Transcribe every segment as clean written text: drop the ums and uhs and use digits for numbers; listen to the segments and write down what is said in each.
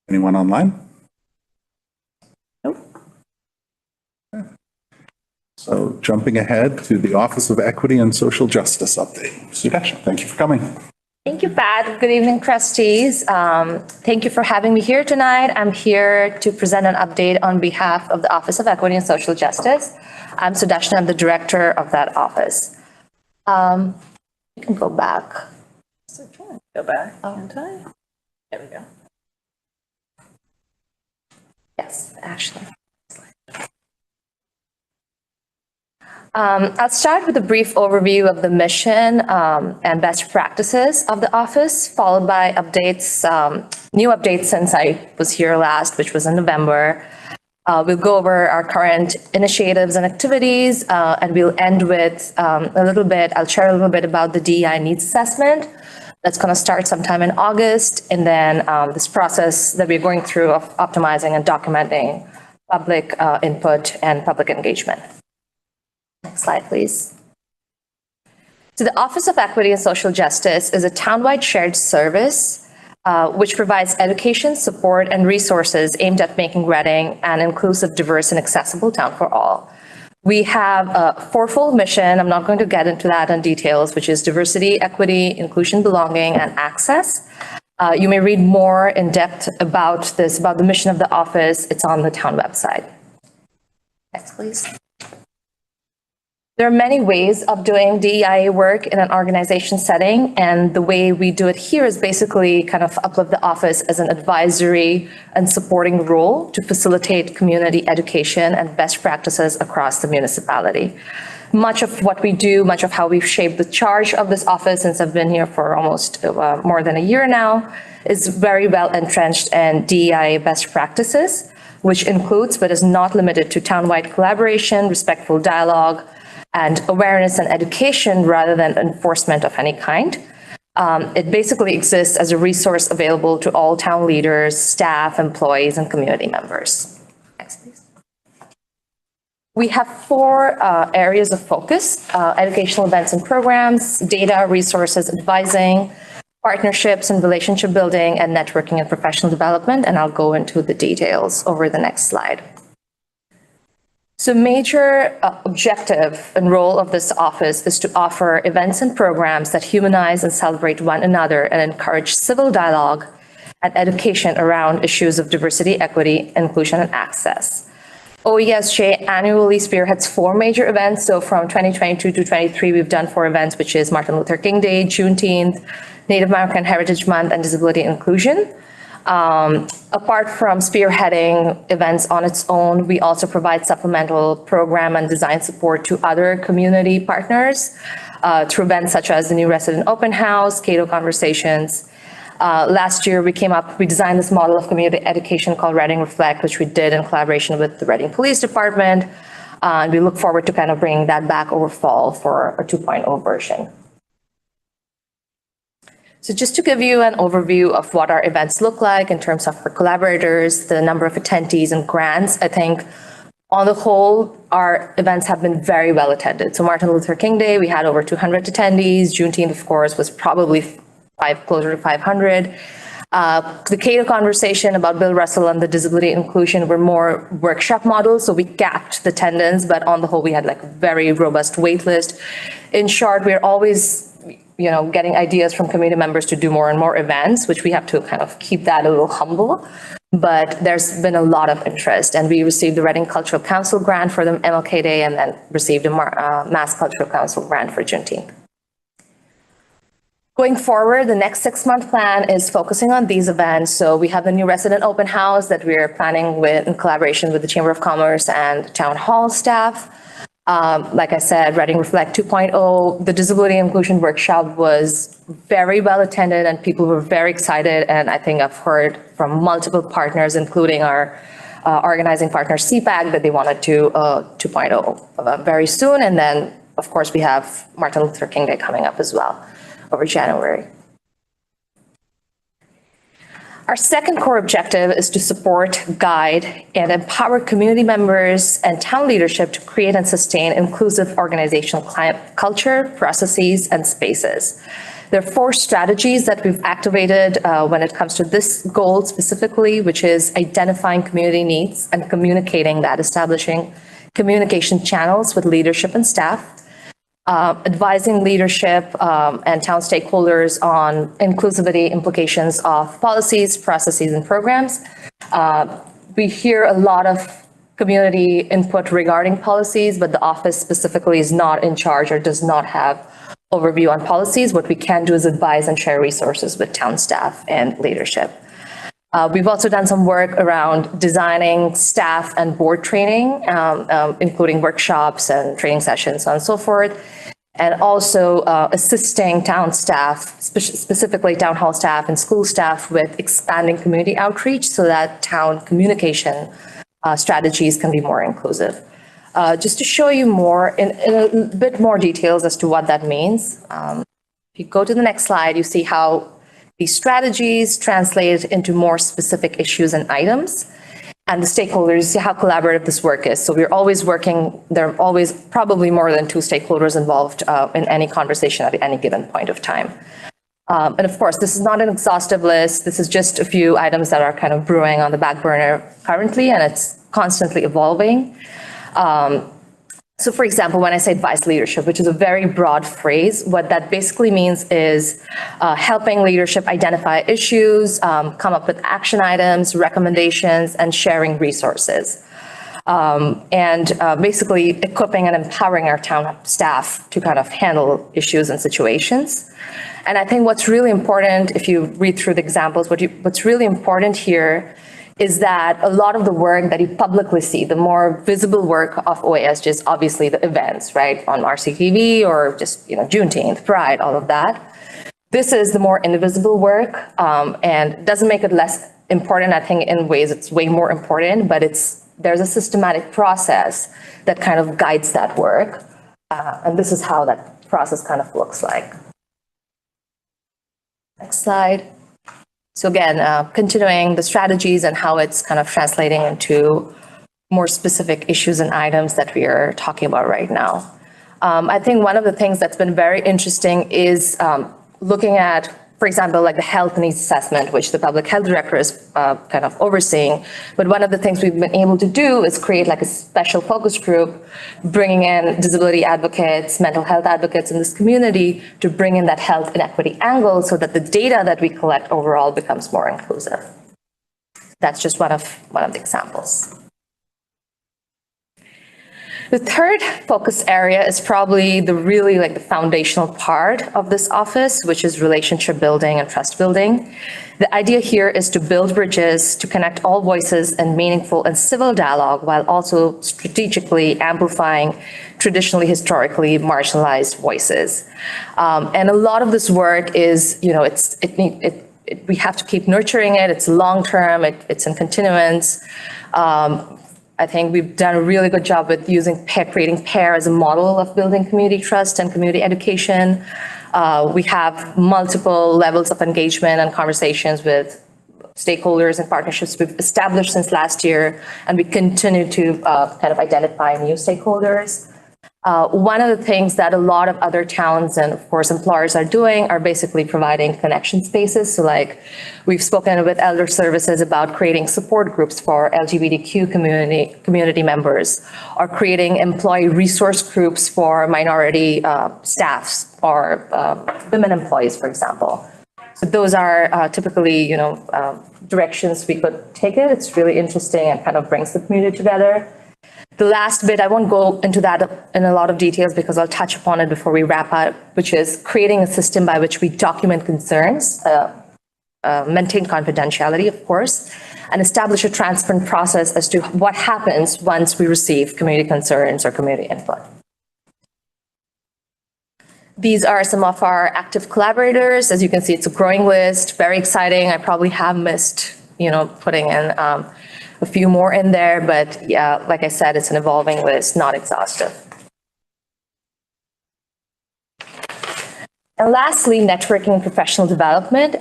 Anyone online? Nope. So jumping ahead to the Office of Equity and Social Justice update. Sudesh, thank you for coming. Thank you, Pat. Good evening, trustees. Thank you for having me here tonight. I'm here to present an update on behalf of the Office of Equity and Social Justice. I'm Sudeshna. I'm the director of that office. You can go back. Go back in time. There we go. Yes, actually. I'll start with a brief overview of the mission and best practices of the office, followed by updates, new updates since I was here last, which was in November. We'll go over our current initiatives and activities, and we'll end with I'll share a little bit about the DEI needs assessment. That's going to start sometime in August, and then this process that we're going through of optimizing and documenting public input and public engagement. Next slide, please. So the Office of Equity and Social Justice is a townwide shared service which provides education, support, and resources aimed at making Reading an inclusive, diverse, and accessible town for all. We have a fourfold mission. I'm not going to get into that in details, which is diversity, equity, inclusion, belonging, and access. You may read more in depth about this, about the mission of the office. It's on the town website. Next, please. There are many ways of doing DEI work in an organization setting, and the way we do it here is basically kind of uplift the office as an advisory and supporting role to facilitate community education and best practices across the municipality. Much of what we do, much of how we've shaped the charge of this office since I've been here for almost more than a year now, is very well entrenched in DEI best practices, which includes but is not limited to townwide collaboration, respectful dialogue, and awareness and education rather than enforcement of any kind. It basically exists as a resource available to all town leaders, staff, employees, and community members. Next, please. We have four areas of focus: educational events and programs, data, resources, advising, partnerships and relationship building, and networking and professional development. And I'll go into the details over the next slide. So major objective and role of this office is to offer events and programs that humanize and celebrate one another and encourage civil dialogue and education around issues of diversity, equity, inclusion, and access. OESJ annually spearheads four major events. So from 2022 to 23, we've done four events, which is Martin Luther King Day, Juneteenth, Native American Heritage Month, and Disability Inclusion. Apart from spearheading events on its own, we also provide supplemental program and design support to other community partners through events such as the new resident open house, Cato Conversations. Last year, we designed this model of community education called Reading Reflect, which we did in collaboration with the Reading Police Department. And we look forward to kind of bringing that back over fall for a 2.0 version. So just to give you an overview of what our events look like in terms of our collaborators, the number of attendees and grants, I think on the whole, our events have been very well attended. So Martin Luther King Day, we had over 200 attendees. Juneteenth, of course, was probably closer to 500. The Cato Conversation about Bill Russell and the disability inclusion were more workshop models, so we capped the attendance, but on the whole, we had like a very robust wait list. In short, we're always getting ideas from community members to do more and more events, which we have to kind of keep that a little humble. But there's been a lot of interest, and we received the Reading Cultural Council grant for the MLK Day and then received a Mass Cultural Council grant for Juneteenth. Going forward, the next 6-month plan is focusing on these events. So we have the new resident open house that we're planning with in collaboration with the Chamber of Commerce and Town Hall staff. Like I said, Reading Reflect 2.0, the disability inclusion workshop was very well attended and people were very excited. And I think I've heard from multiple partners, including our organizing partner CPAC, that they wanted to 2.0 very soon. And then, of course, we have Martin Luther King Day coming up as well over January. Our second core objective is to support, guide, and empower community members and town leadership to create and sustain inclusive organizational culture, processes, and spaces. There are 4 strategies that we've activated when it comes to this goal specifically, which is identifying community needs and communicating that, establishing communication channels with leadership and staff, advising leadership and town stakeholders on inclusivity implications of policies, processes, and programs. We hear a lot of community input regarding policies, but the office specifically is not in charge or does not have overview on policies. What we can do is advise and share resources with town staff and leadership. We've also done some work around designing staff and board training, including workshops and training sessions, so on and so forth, and also assisting town staff, specifically town hall staff and school staff, with expanding community outreach so that town communication strategies can be more inclusive. Just to show you more, in a bit more details as to what that means, if you go to the next slide, you see how these strategies translate into more specific issues and items, and the stakeholders, see how collaborative this work is. So we're always working, there are always probably more than 2 stakeholders involved in any conversation at any given point of time. And of course, this is not an exhaustive list. This is just a few items that are kind of brewing on the back burner currently, and it's constantly evolving. So for example, when I say advice leadership, which is a very broad phrase, what that basically means is helping leadership identify issues, come up with action items, recommendations, and sharing resources. And basically equipping and empowering our town staff to kind of handle issues and situations. And I think what's really important, if you read through the examples, what's really important here is that a lot of the work that you publicly see, the more visible work of OAS, is obviously the events, right, on RCTV or just, Juneteenth, Pride, all of that. This is the more invisible work, and doesn't make it less important. I think in ways it's way more important, but there's a systematic process that kind of guides that work. And this is how that process kind of looks like. Next slide. So again, continuing the strategies and how it's kind of translating into more specific issues and items that we are talking about right now. I think one of the things that's been very interesting is looking at, for example, like the health needs assessment, which the public health director is kind of overseeing. But one of the things we've been able to do is create like a special focus group, bringing in disability advocates, mental health advocates in this community to bring in that health inequity angle so that the data that we collect overall becomes more inclusive. That's just one of the examples. The third focus area is probably the foundational part of this office, which is relationship building and trust building. The idea here is to build bridges to connect all voices in meaningful and civil dialogue while also strategically amplifying traditionally, historically marginalized voices. And a lot of this work is, we have to keep nurturing it. It's long-term, it's in continuance. I think we've done a really good job with creating PAIR as a model of building community trust and community education. We have multiple levels of engagement and conversations with stakeholders and partnerships we've established since last year, and we continue to kind of identify new stakeholders. One of the things that a lot of other towns and of course employers are doing are basically providing connection spaces. So like we've spoken with Elder Services about creating support groups for LGBTQ community members, or creating employee resource groups for minority staffs or women employees, for example. So those are typically, directions we could take it. It's really interesting and kind of brings the community together. The last bit, I won't go into that in a lot of details because I'll touch upon it before we wrap up, which is creating a system by which we document concerns, maintain confidentiality, of course, and establish a transparent process as to what happens once we receive community concerns or community input. These are some of our active collaborators. As you can see, it's a growing list, very exciting. I probably have missed, putting in a few more in there, but yeah, like I said, it's an evolving list, not exhaustive. And lastly, networking and professional development.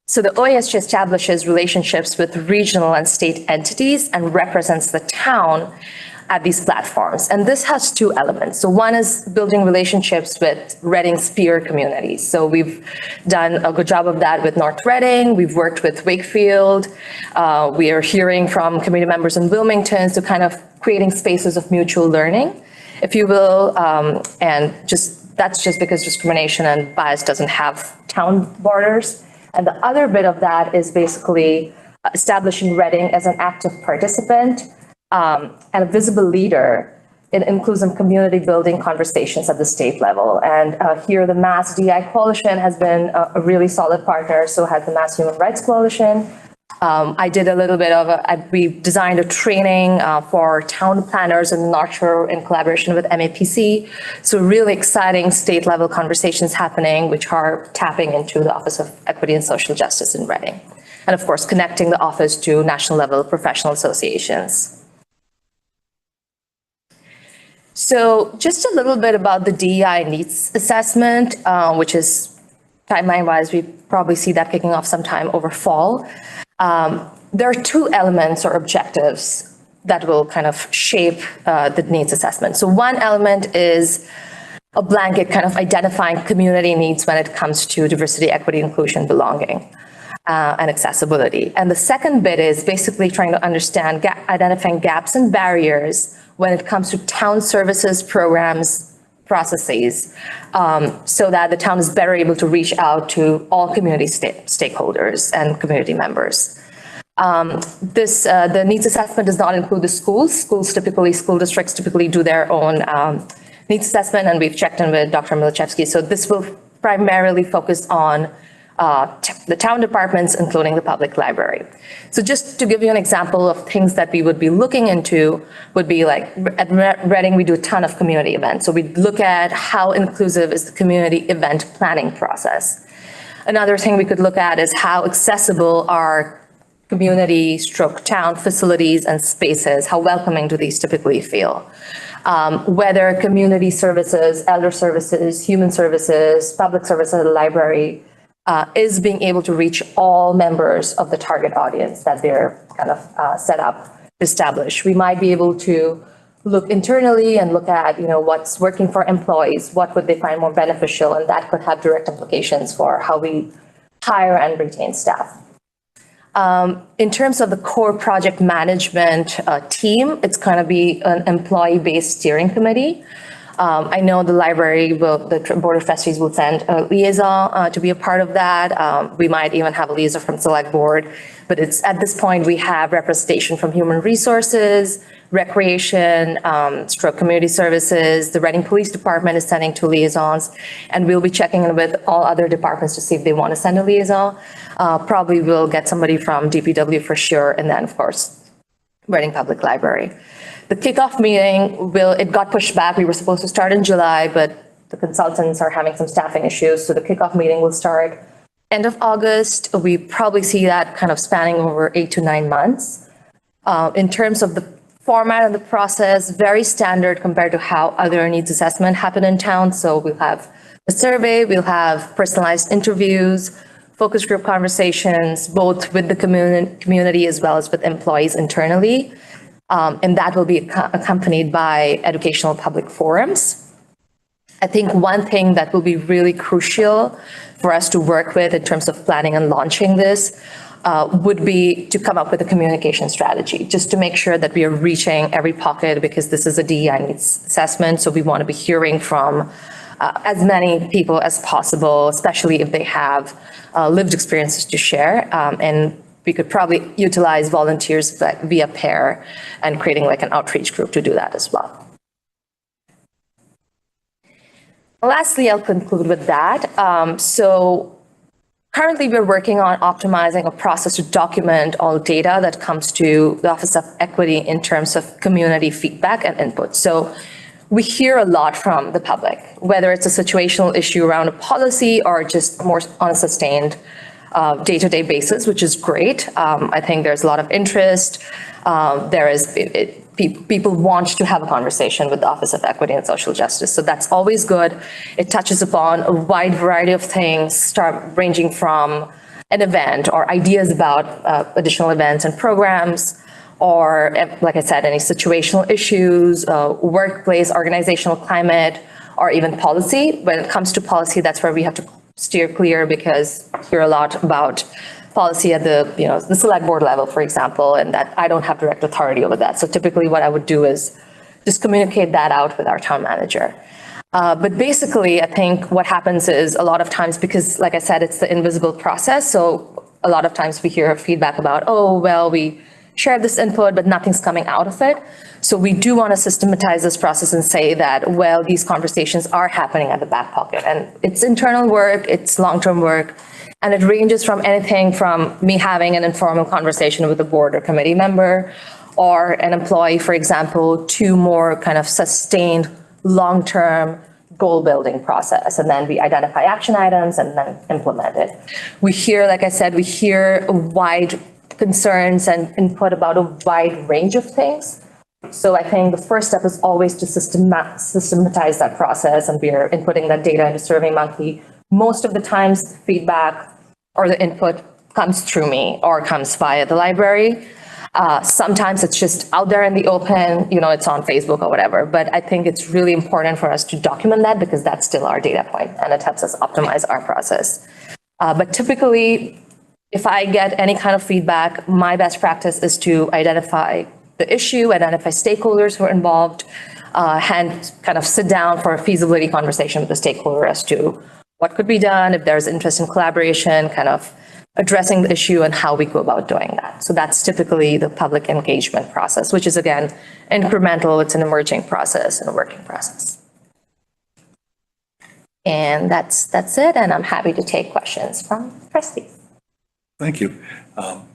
So the OASG establishes relationships with regional and state entities and represents the town at these platforms. And this has two elements. So one is building relationships with Reading's peer communities. So we've done a good job of that with North Reading. We've worked with Wakefield. We are hearing from community members in Wilmington, so kind of creating spaces of mutual learning, if you will. And that's just because discrimination and bias doesn't have town borders. And the other bit of that is basically establishing Reading as an active participant and a visible leader in inclusive community building conversations at the state level. And here the Mass DI Coalition has been a really solid partner, so has the Mass Human Rights Coalition. I did a little bit of we designed a training for town planners in the North Shore in collaboration with MAPC. So really exciting state level conversations happening, which are tapping into the Office of Equity and Social Justice in Reading. And of course, connecting the office to national level professional associations. So just a little bit about the DEI needs assessment, which is timeline-wise, we probably see that kicking off sometime over fall. There are two elements or objectives that will kind of shape the needs assessment. So one element is a blanket kind of identifying community needs when it comes to diversity, equity, inclusion, belonging, and accessibility. And the second bit is basically trying to understand, identifying gaps and barriers when it comes to town services, programs, processes, so that the town is better able to reach out to all community stakeholders and community members. The needs assessment does not include the schools. School districts typically do their own needs assessment, and we've checked in with Dr. Milichevsky. So this will primarily focus on the town departments, including the public library. So just to give you an example of things that we would be looking into would be like at Reading, we do a ton of community events. So we look at how inclusive is the community event planning process. Another thing we could look at is how accessible are community town facilities and spaces, how welcoming do these typically feel? Whether community services, elder services, human services, public services, the library, is being able to reach all members of the target audience that they're kind of set up, established. We might be able to look internally and look at, what's working for employees, what would they find more beneficial, and that could have direct implications for how we hire and retain staff. In terms of the core project management team, it's going to be an employee-based steering committee. I know the library the Board of Trustees will send a liaison to be a part of that. We might even have a liaison from Select Board, but at this point, we have representation from Human Resources, Recreation, Community Services. The Reading Police Department is sending 2 liaisons, and we'll be checking in with all other departments to see if they want to send a liaison. Probably we'll get somebody from DPW for sure, and then of course, Reading Public Library. The kickoff meeting it got pushed back. We were supposed to start in July, but the consultants are having some staffing issues. So the kickoff meeting will start end of August. We probably see that kind of spanning over 8 to 9 months. In terms of the format and the process, very standard compared to how other needs assessment happen in town. So we'll have a survey, we'll have personalized interviews, focus group conversations, both with the community as well as with employees internally. And that will be accompanied by educational public forums. I think one thing that will be really crucial for us to work with in terms of planning and launching this would be to come up with a communication strategy, just to make sure that we are reaching every pocket, because this is a DEI needs assessment. So we want to be hearing from as many people as possible, especially if they have lived experiences to share. And we could probably utilize volunteers via pair and creating like an outreach group to do that as well. Lastly, I'll conclude with that. So currently we're working on optimizing a process to document all data that comes to the Office of Equity in terms of community feedback and input. So we hear a lot from the public, whether it's a situational issue around a policy or just more on a sustained day-to-day basis, which is great. I think there's a lot of interest. People want to have a conversation with the Office of Equity and Social Justice. So that's always good. It touches upon a wide variety of things, ranging from an event or ideas about additional events and programs, or like I said, any situational issues, workplace, organizational climate, or even policy. When it comes to policy, that's where we have to steer clear because I hear a lot about policy at the, the select board level, for example, and that I don't have direct authority over that. So typically what I would do is just communicate that out with our town manager. But basically, I think what happens is a lot of times, because like I said, it's the invisible process. So a lot of times we hear feedback about, oh, well, we shared this input, but nothing's coming out of it. So we do want to systematize this process and say that, well, these conversations are happening at the back pocket, and it's internal work, it's long-term work, and it ranges from anything from me having an informal conversation with a board or committee member or an employee, for example, to more kind of sustained long-term goal building process. And then we identify action items and then implement it. We hear, like I said, we hear wide concerns and input about a wide range of things. So I think the first step is always to systematize that process, and we are inputting that data into SurveyMonkey. Most of the times feedback or the input comes through me or comes via the library. Sometimes it's just out there in the open, it's on Facebook or whatever. But I think it's really important for us to document that because that's still our data point and it helps us optimize our process. But typically, if I get any kind of feedback, my best practice is to identify the issue, identify stakeholders who are involved, and kind of sit down for a feasibility conversation with the stakeholder as to what could be done, if there's interest in collaboration, kind of addressing the issue and how we go about doing that. So that's typically the public engagement process, which is, again, incremental. It's an emerging process and a working process. And that's it. And I'm happy to take questions from trustees. Thank you.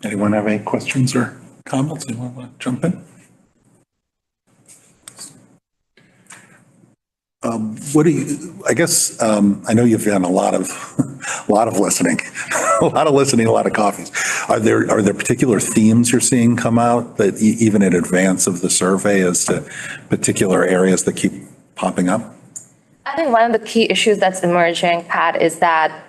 Anyone have any questions or comments? Anyone want to jump in? What do you, I guess, I know you've done a lot of listening, a lot of coffees. Are there particular themes you're seeing come out that even in advance of the survey as to particular areas that keep popping up? I think one of the key issues that's emerging, Pat, is that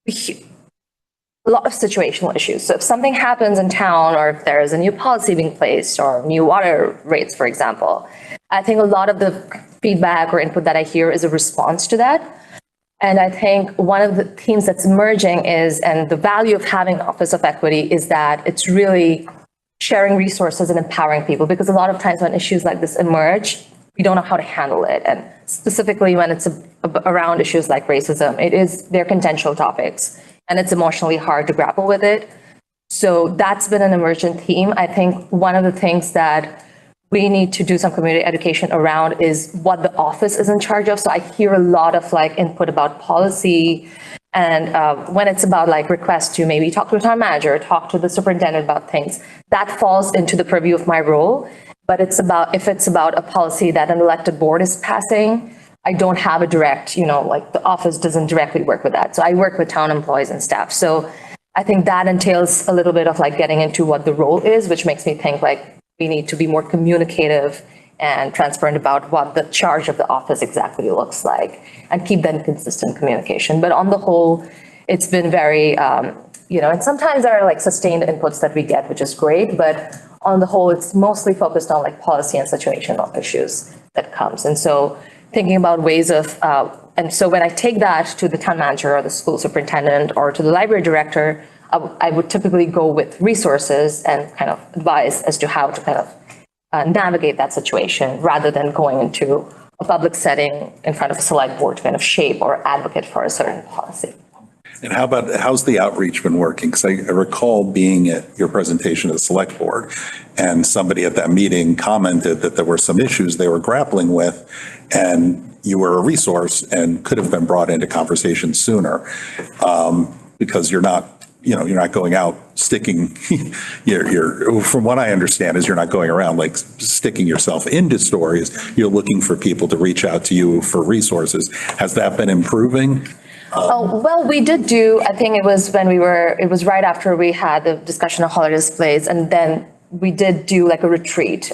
a lot of situational issues. So if something happens in town, or if there is a new policy being placed or new water rates, for example, I think a lot of the feedback or input that I hear is a response to that. And I think one of the themes that's emerging is, and the value of having Office of Equity is that it's really sharing resources and empowering people, because a lot of times when issues like this emerge, we don't know how to handle it. And specifically when it's around issues like racism, they're contentious topics and it's emotionally hard to grapple with it. So that's been an emergent theme. I think one of the things that we need to do some community education around is what the office is in charge of. So I hear a lot of input about policy, and when it's about requests to maybe talk to a town manager, talk to the superintendent about things, that falls into the purview of my role. But if it's about a policy that an elected board is passing, I don't have a direct, the office doesn't directly work with that. So I work with town employees and staff. So I think that entails a little bit of getting into what the role is, which makes me think we need to be more communicative and transparent about what the charge of the office exactly looks like and keep that consistent communication. But on the whole, it's been very, and sometimes there are sustained inputs that we get, which is great. But on the whole, it's mostly focused on policy and situational issues that comes. And so thinking about ways of, and so when I take that to the town manager or the school superintendent or to the library director, I would typically go with resources and kind of advise as to how to kind of navigate that situation rather than going into a public setting in front of a select board to kind of shape or advocate for a certain policy. And how's the outreach been working? Because I recall being at your presentation at the select board, and somebody at that meeting commented that there were some issues they were grappling with, and you were a resource and could have been brought into conversation sooner, because you're not going out sticking from what I understand is you're not going around sticking yourself into stories. You're looking for people to reach out to you for resources. Has that been improving? Well, we did I think it was it was right after we had the discussion of holiday displays, and then we did do a retreat,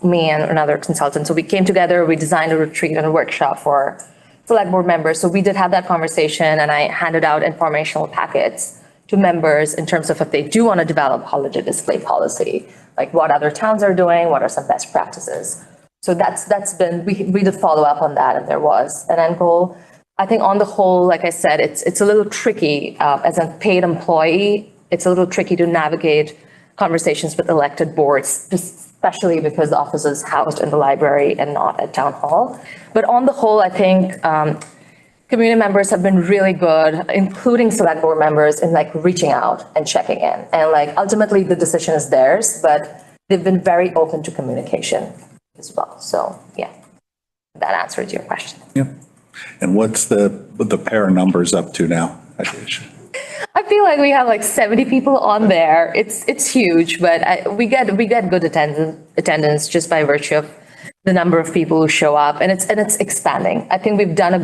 me and another consultant. So we came together, we designed a retreat and a workshop for select board members. So we did have that conversation, and I handed out informational packets to members in terms of if they do want to develop holiday display policy, like what other towns are doing, what are some best practices. So that's been, we did follow up on that, and there was an end goal. I think on the whole, like I said, it's a little tricky as a paid employee. It's a little tricky to navigate conversations with elected boards, especially because the office is housed in the library and not at town hall. But on the whole, I think community members have been really good, including select board members, in like reaching out and checking in. And like ultimately the decision is theirs, but they've been very open to communication as well. So yeah, that answers your question. Yeah. And what's the pair numbers up to now? I feel like we have like 70 people on there. It's huge, but we get good attendance just by virtue of the number of people who show up, and it's expanding. I think we've done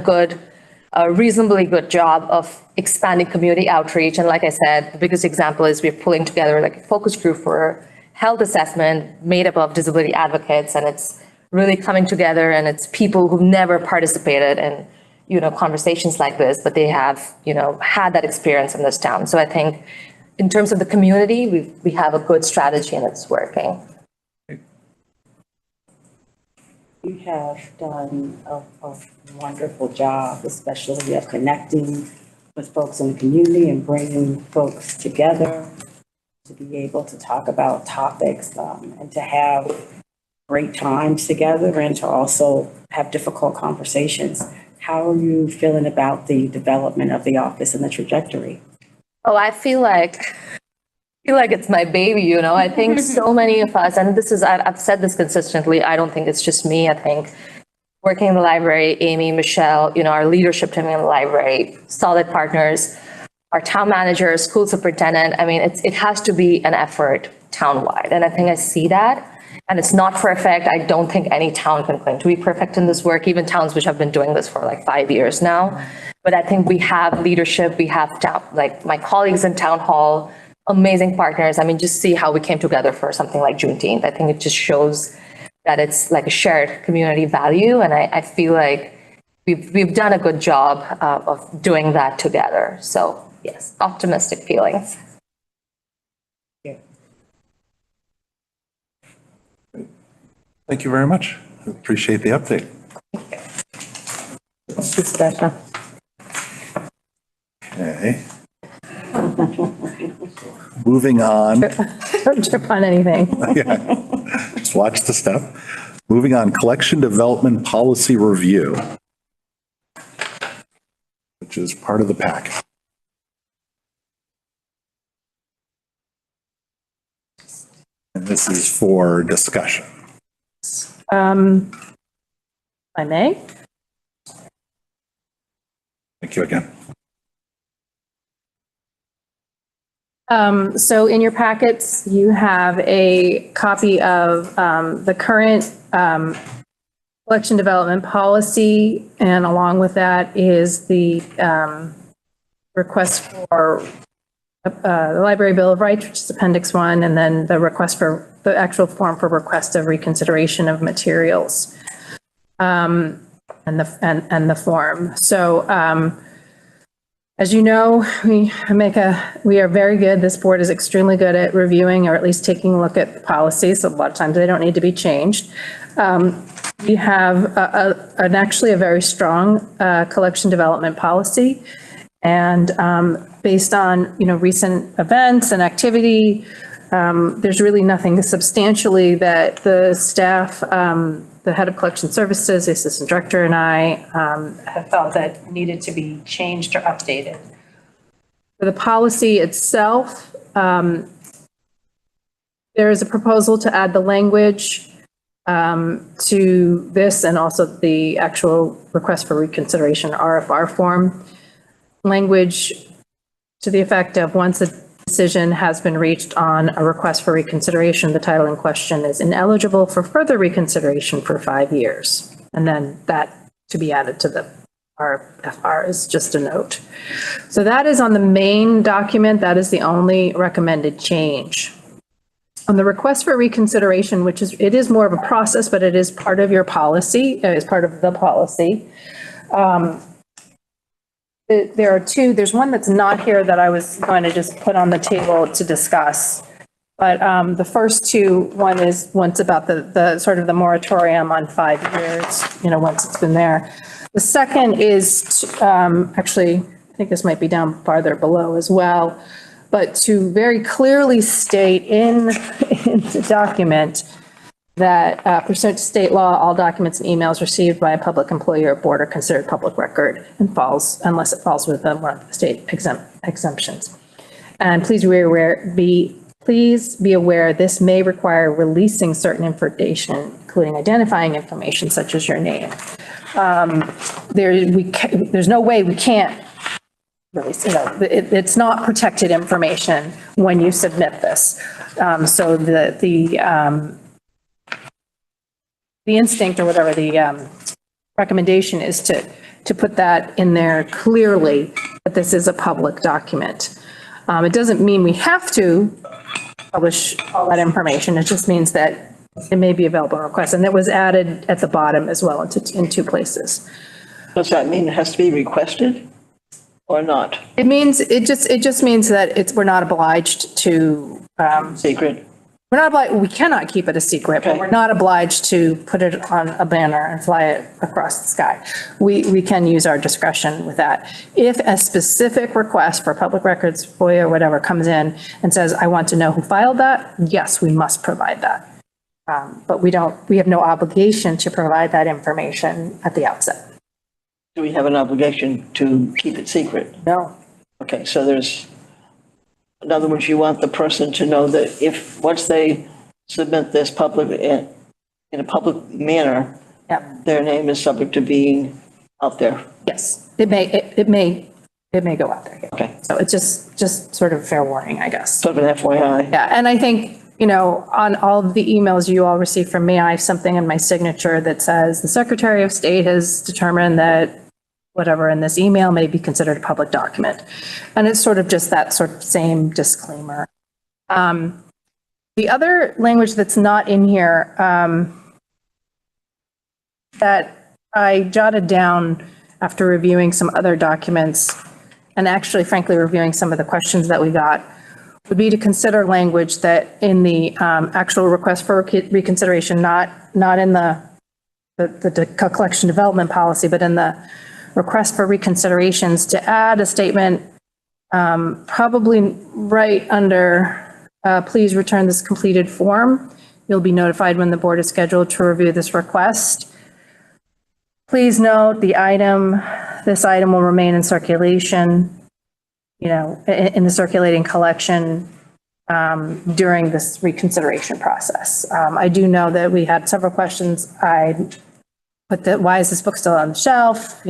a reasonably good job of expanding community outreach. And like I said, the biggest example is we're pulling together like a focus group for health assessment made up of disability advocates, and it's really coming together, and it's people who've never participated in, conversations like this, but they have, had that experience in this town. So I think in terms of the community, we have a good strategy and it's working. You have done a wonderful job, especially of connecting with folks in the community and bringing folks together to be able to talk about topics and to have great times together and to also have difficult conversations. How are you feeling about the development of the office and the trajectory? Oh, I feel like it's my baby, I think so many of us, and I've said this consistently, I don't think it's just me. I think working in the library, Amy, Michelle, our leadership team in the library, solid partners, our town manager, school superintendent. I mean, it has to be an effort townwide. And I think I see that. And it's not perfect. I don't think any town can claim to be perfect in this work, even towns which have been doing this for like 5 years now. But I think we have leadership, we have like my colleagues in town hall, amazing partners. I mean, just see how we came together for something like Juneteenth. I think it just shows that it's like a shared community value. And I feel like we've done a good job of doing that together. So yes, optimistic feelings. Thank you very much. Appreciate the update. Discussion. Okay. Moving on. Don't trip on anything. Yeah. Just watch the step. Moving on, collection development policy review, which is part of the pack. And this is for discussion. I may. Thank you again. So in your packets, you have a copy of the current collection development policy, and along with that is the request for the Library Bill of Rights, which is Appendix 1, and then the request for the actual form for request of reconsideration of materials and the form. So as you know, we are very good. This board is extremely good at reviewing or at least taking a look at the policies. So a lot of times they don't need to be changed. We have actually a very strong collection development policy, and based on recent events and activity, there's really nothing substantially that the staff, the head of collection services, the assistant director, and I have felt that needed to be changed or updated. For the policy itself, there is a proposal to add the language to this, and also the actual request for reconsideration RFR form. Language to the effect of, once a decision has been reached on a request for reconsideration, the title in question is ineligible for further reconsideration for 5 years. And then that to be added to the RFR is just a note. So that is on the main document. That is the only recommended change. On the request for reconsideration, it is more of a process, but it is part of your policy, is part of the policy. there are two, there's one that's not here that I was going to just put on the table to discuss. But the first two, one's about the sort of the moratorium on 5 years, once it's been there. The second is, actually, I think this might be down farther below as well, but to very clearly state in the document that pursuant to state law, all documents and emails received by a public employee or board are considered public record and unless it falls within one of the state exemptions. And please be aware this may require releasing certain information, including identifying information such as your name. There's no way we can't release, it's not protected information when you submit this. So the instinct or whatever the recommendation is to put that in there clearly, that this is a public document. It doesn't mean we have to publish all that information. It just means that it may be available on request. And that was added at the bottom as well in two places. Does that mean it has to be requested or not? It just means that we're not obliged to, Secret? we cannot keep it a secret, but Okay. we're not obliged to put it on a banner and fly it across the sky. We can use our discretion with that. If a specific request for public records, FOIA, or whatever, comes in and says, I want to know who filed that, yes, we must provide that. But we have no obligation to provide that information at the outset. Do we have an obligation to keep it secret? No. Okay, so in other words, you want the person to know that once they submit this in a public manner, Yep. their name is subject to being out there. Yes, it may go out there. Okay. So it's just sort of fair warning, I guess. Sort of an FYI. Yeah, and I think, on all of the emails you all receive from me, I have something in my signature that says the Secretary of State has determined that whatever in this email may be considered a public document. And it's sort of just that sort of same disclaimer. The other language that's not in here that I jotted down after reviewing some other documents and actually frankly reviewing some of the questions that we got would be to consider language that in the actual request for reconsideration, not in the collection development policy, but in the request for reconsiderations, to add a statement probably right under, please return this completed form. You'll be notified when the board is scheduled to review this request. Please note this item will remain in circulation, in the circulating collection during this reconsideration process. I do know that we had several questions. Why is this book still on the shelf?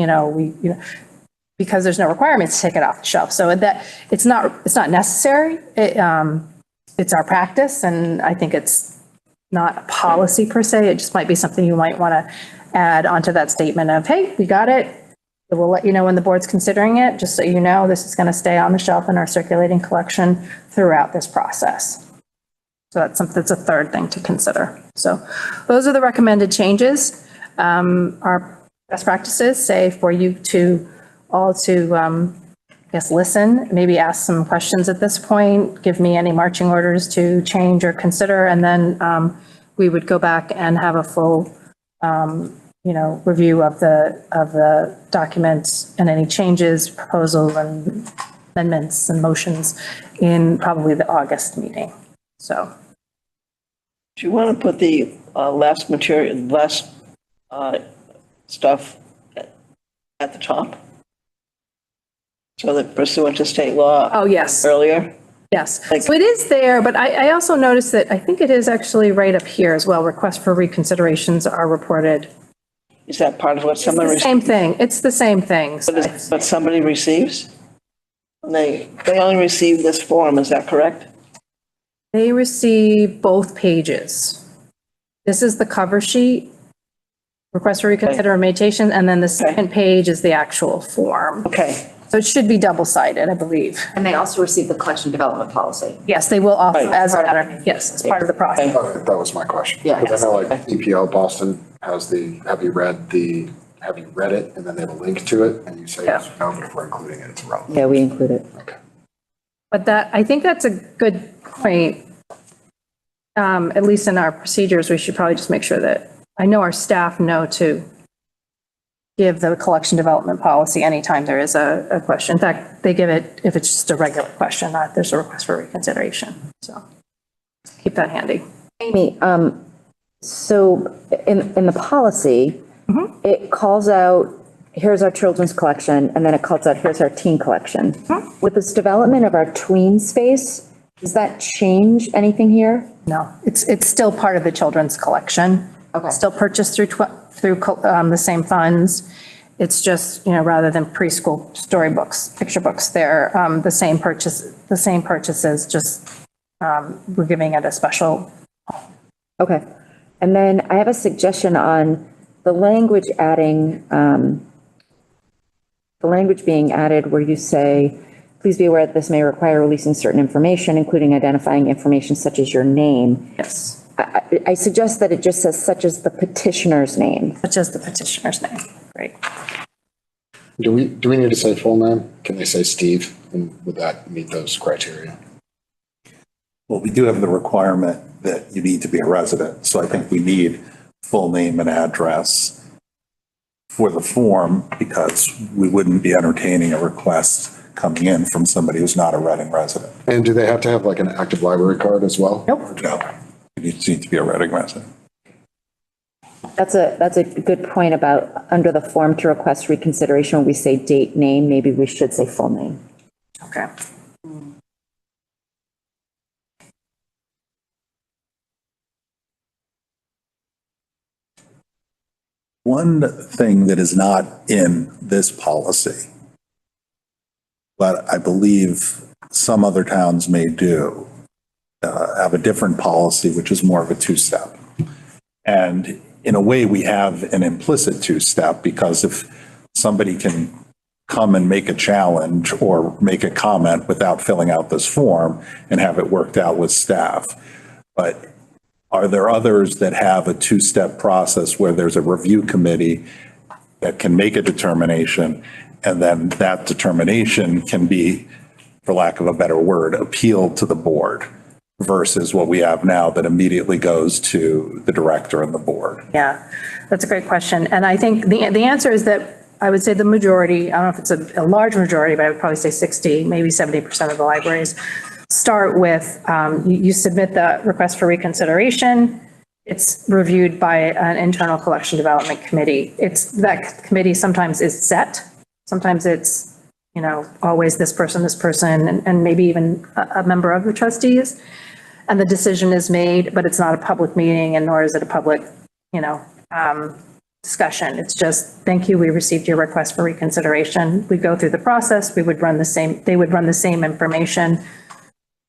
Because there's no requirement to take it off the shelf. So that it's not necessary. It's our practice, and I think it's not a policy per se. It just might be something you might want to add onto that statement of, hey, we got it. We'll let you know when the board's considering it, just so you know this is going to stay on the shelf in our circulating collection throughout this process. So that's a third thing to consider. So those are the recommended changes. Our best practices say for you to listen, maybe ask some questions at this point, give me any marching orders to change or consider, and then we would go back and have a full review of the documents and any changes, proposals, and amendments and motions in probably the August meeting. So. Do you want to put the last stuff at the top? So that pursuant to state law. Oh, yes. Earlier? Yes. So it is there, but I also noticed that I think it is actually right up here as well. Requests for reconsiderations are reported. Is that part of what someone It's the same thing. It's the same thing. But somebody receives? And they only receive this form, is that correct? They receive both pages. This is the cover sheet, request for reconsideration, and then the second page is the actual form. Okay. So it should be double-sided, I believe. And they also receive the collection development policy. Yes, they will also, Right. as a matter, yes, as part of the process. That was my question. Yeah. Because I know like EPL Boston have you read the have you read it and then they have a link to it and you say, yes or no, but if we're including it, it's irrelevant. Yeah, we include it. Okay. But I think that's a good point. At least in our procedures, we should probably just make sure that, I know our staff know to give the collection development policy anytime there is a question. In fact, they give it if it's just a regular question, not if there's a request for reconsideration. So keep that handy. Amy, so in the policy, it calls out, here's our children's collection, and then it calls out, here's our teen collection. With this development of our tween space, does that change anything here? No, it's still part of the children's collection. Okay. Still purchased through the same funds. It's just, rather than preschool storybooks, picture books, they're the same purchases, just we're giving it a special. Okay. And then I have a suggestion on the language being added where you say, please be aware that this may require releasing certain information, including identifying information such as your name. Yes. I suggest that it just says such as the petitioner's name. Such as the petitioner's name. Great. Do we need to say full name? Can they say Steve? And would that meet those criteria? Well, we do have the requirement that you need to be a resident, so I think we need full name and address for the form, because we wouldn't be entertaining a request coming in from somebody who's not a Reading resident. And do they have to have like an active library card as well? Nope. No, you need to be a Reading resident. That's a good point about under the form to request reconsideration, when we say date, name, maybe we should say full name. Okay. One thing that is not in this policy, but I believe some other towns may do, have a different policy, which is more of a two-step. And in a way, we have an implicit two-step, because if somebody can come and make a challenge or make a comment without filling out this form and have it worked out with staff. But are there others that have a two-step process where there's a review committee that can make a determination, and then that determination can be, for lack of a better word, appealed to the board, versus what we have now that immediately goes to the director and the board? Yeah, that's a great question. And I think the answer is that I would say the majority, I don't know if it's a large majority, but I would probably say 60, maybe 70% of the libraries start with, you submit the request for reconsideration. It's reviewed by an internal collection development committee. That committee sometimes is set. Sometimes it's, always this person, and maybe even a member of the trustees. And the decision is made, but it's not a public meeting, and nor is it a public, discussion. It's just, thank you, we received your request for reconsideration. We go through the process, they would run the same information,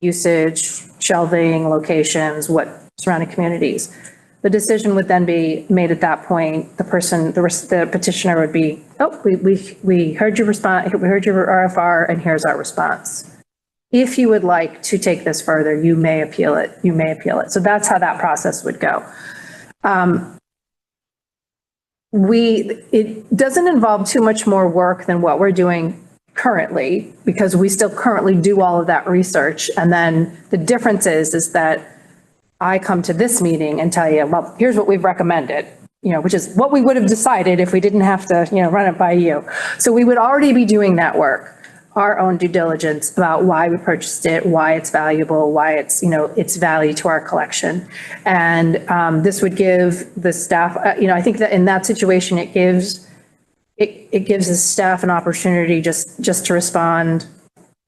usage, shelving, locations, what surrounding communities. The decision would then be made at that point. The petitioner would be, oh, we heard your response, we heard your RFR, and here's our response. If you would like to take this further, you may appeal it. So that's how that process would go. It doesn't involve too much more work than what we're doing currently, because we still currently do all of that research. And then the difference is that I come to this meeting and tell you, well, here's what we've recommended, which is what we would have decided if we didn't have to, run it by you. So we would already be doing that work, our own due diligence about why we purchased it, why it's valuable, why it's, its value to our collection. And this would give the staff, I think that in that situation, it gives the staff an opportunity just to respond,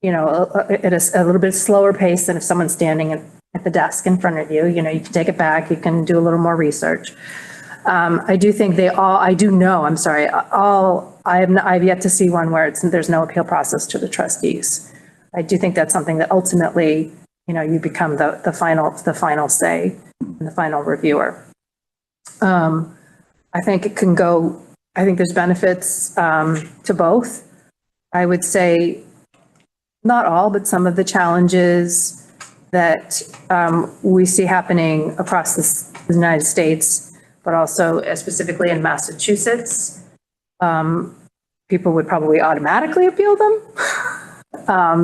at a little bit slower pace than if someone's standing at the desk in front of you. You can take it back, you can do a little more research. I do think I've yet to see one where there's no appeal process to the trustees. I do think that's something that ultimately, you become the final say and the final reviewer. I think I think there's benefits to both. I would say not all, but some of the challenges that we see happening across the United States, but also specifically in Massachusetts, people would probably automatically appeal them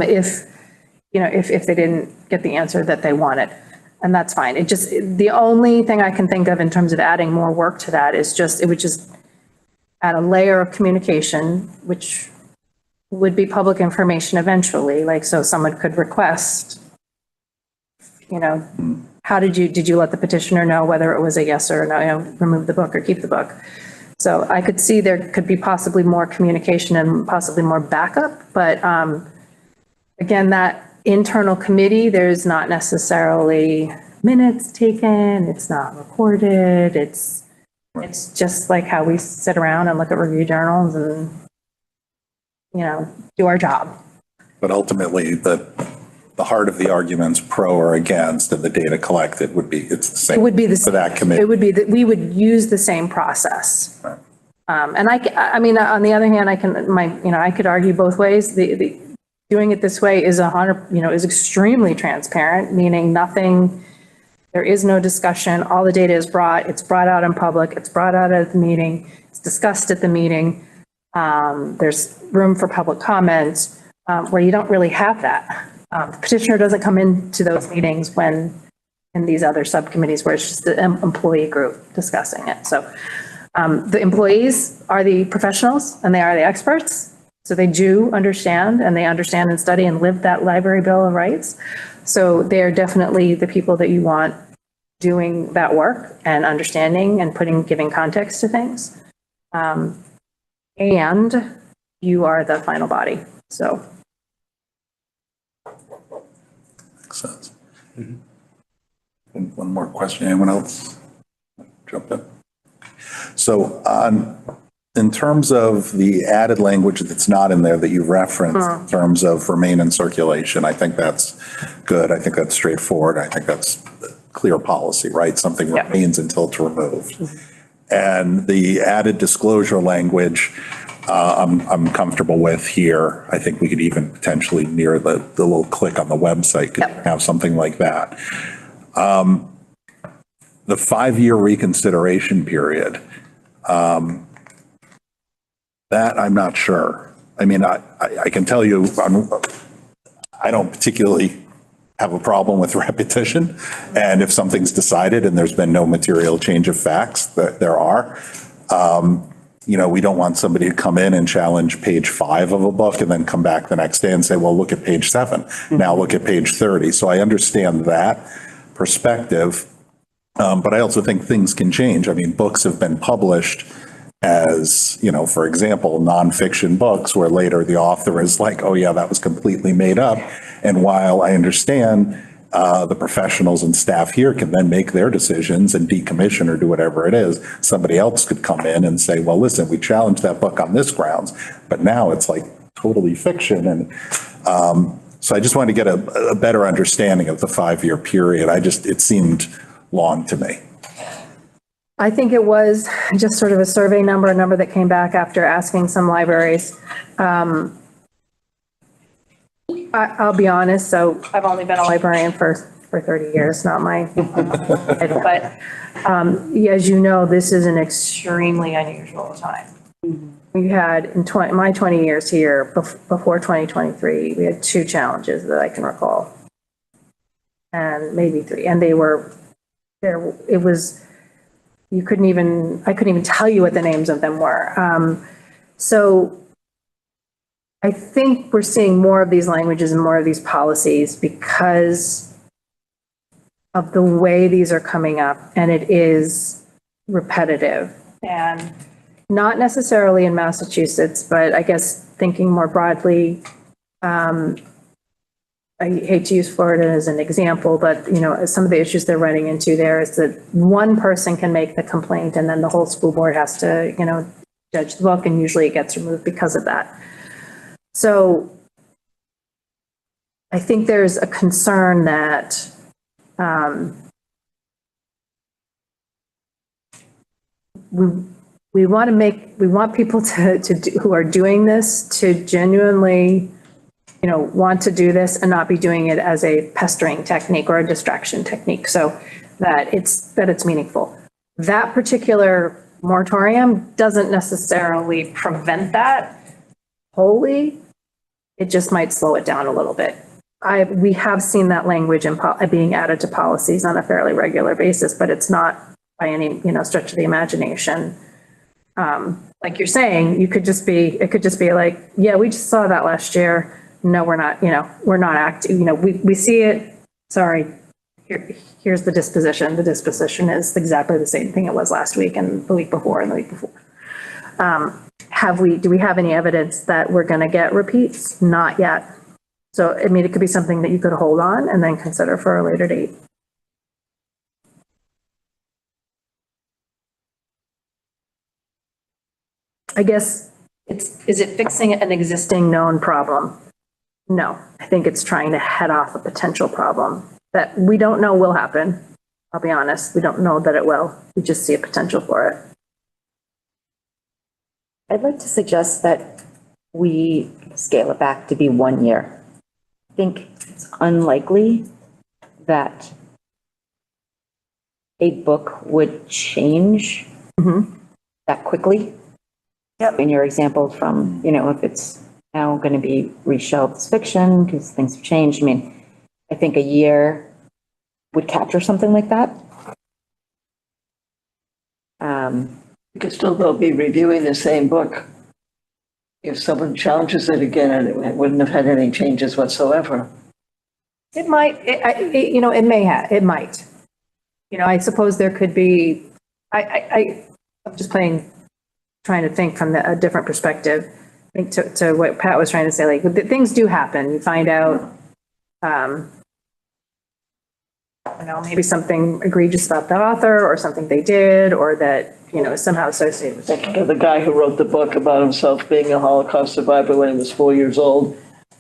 if, if they didn't get the answer that they wanted. And that's fine. The only thing I can think of in terms of adding more work to that is it would just add a layer of communication, which would be public information eventually. Like, so someone could request, how did you let the petitioner know whether it was a yes or no, remove the book or keep the book? So I could see there could be possibly more communication and possibly more backup, but again, that internal committee, there's not necessarily minutes taken, it's not recorded, it's just like how we sit around and look at review journals and, do our job. But ultimately, the heart of the arguments pro or against and the data collected it's the same. It would be the for that committee. It would be that we would use the same process. Right. And I mean, on the other hand, I could argue both ways. Doing it this way is is extremely transparent, meaning there is no discussion. All the data is it's brought out in public, it's brought out at the meeting, it's discussed at the meeting. There's room for public comment, where you don't really have that. The petitioner doesn't come into those meetings when in these other subcommittees where it's just the employee group discussing it. So the employees are the professionals and they are the experts. So they do understand, and they understand and study and live that library bill of rights. So they are definitely the people that you want doing that work and understanding and giving context to things. And you are the final body. So. Makes sense. And one more question. Anyone else jump in? So in terms of the added language that's not in there that you referenced, in terms of remain in circulation, I think that's good. I think that's straightforward. I think that's clear policy, right? Something remains until it's removed. And the added disclosure language, I'm comfortable with here. I think we could even potentially near the little click on the website could have something like that. The 5-year reconsideration period, that I'm not sure. I mean, I can tell you, I don't particularly have a problem with repetition. And if something's decided and there's been no material change of facts, that there are, we don't want somebody to come in and challenge page 5 of a book and then come back the next day and say, well, look at page 7. Now look at page 30. So I understand that perspective. But I also think things can change. I mean, books have been published as, for example, nonfiction books where later the author is like, oh yeah, that was completely made up. And while I understand the professionals and staff here can then make their decisions and decommission or do whatever it is, somebody else could come in and say, well, listen, we challenged that book on this grounds, but now it's like totally fiction. And so I just wanted to get a better understanding of the 5-year period. It seemed long to me. I think it was just sort of a survey number, a number that came back after asking some libraries. I'll be honest, so I've only been a librarian for 30 years, not my, but as you know, this is an extremely unusual time. We had in my 20 years here, before 2023, we had 2 challenges that I can recall. And maybe 3, and they were there. It was, I couldn't even tell you what the names of them were. So I think we're seeing more of these languages and more of these policies because of the way these are coming up, and it is repetitive. And not necessarily in Massachusetts, but I guess thinking more broadly, I hate to use Florida as an example, but some of the issues they're running into there is that one person can make the complaint and then the whole school board has to, judge the book, and usually it gets removed because of that. So I think there's a concern that we want people who are doing this to genuinely, want to do this and not be doing it as a pestering technique or a distraction technique, so that it's meaningful. That particular moratorium doesn't necessarily prevent that wholly. It just might slow it down a little bit. We have seen that language being added to policies on a fairly regular basis, but it's not by any, stretch of the imagination. Like you're saying, it could just be like, yeah, we just saw that last year. No, we're not, we're not acting, we see it. Sorry. Here's the disposition. The disposition is exactly the same thing it was last week and the week before and the week before. Do we have any evidence that we're going to get repeats? Not yet. So, I mean, it could be something that you could hold on and then consider for a later date. I guess is it fixing an existing known problem? No, I think it's trying to head off a potential problem that we don't know will happen. I'll be honest, we don't know that it will. We just see a potential for it. I'd like to suggest that we scale it back to be 1 year. I think it's unlikely that a book would change that quickly. Yep. In your example from, if it's now going to be reshelved as fiction because things have changed. I mean, I think a year would capture something like that. You could still though be reviewing the same book. If someone challenges it again and it wouldn't have had any changes whatsoever. It might, it might. I suppose there could be, I'm just trying to think from a different perspective. I think to what Pat was trying to say, like things do happen. You find out, maybe something egregious about the author or something they did, or that, is somehow associated with it. Thinking of the guy who wrote the book about himself being a Holocaust survivor when he was 4 years old,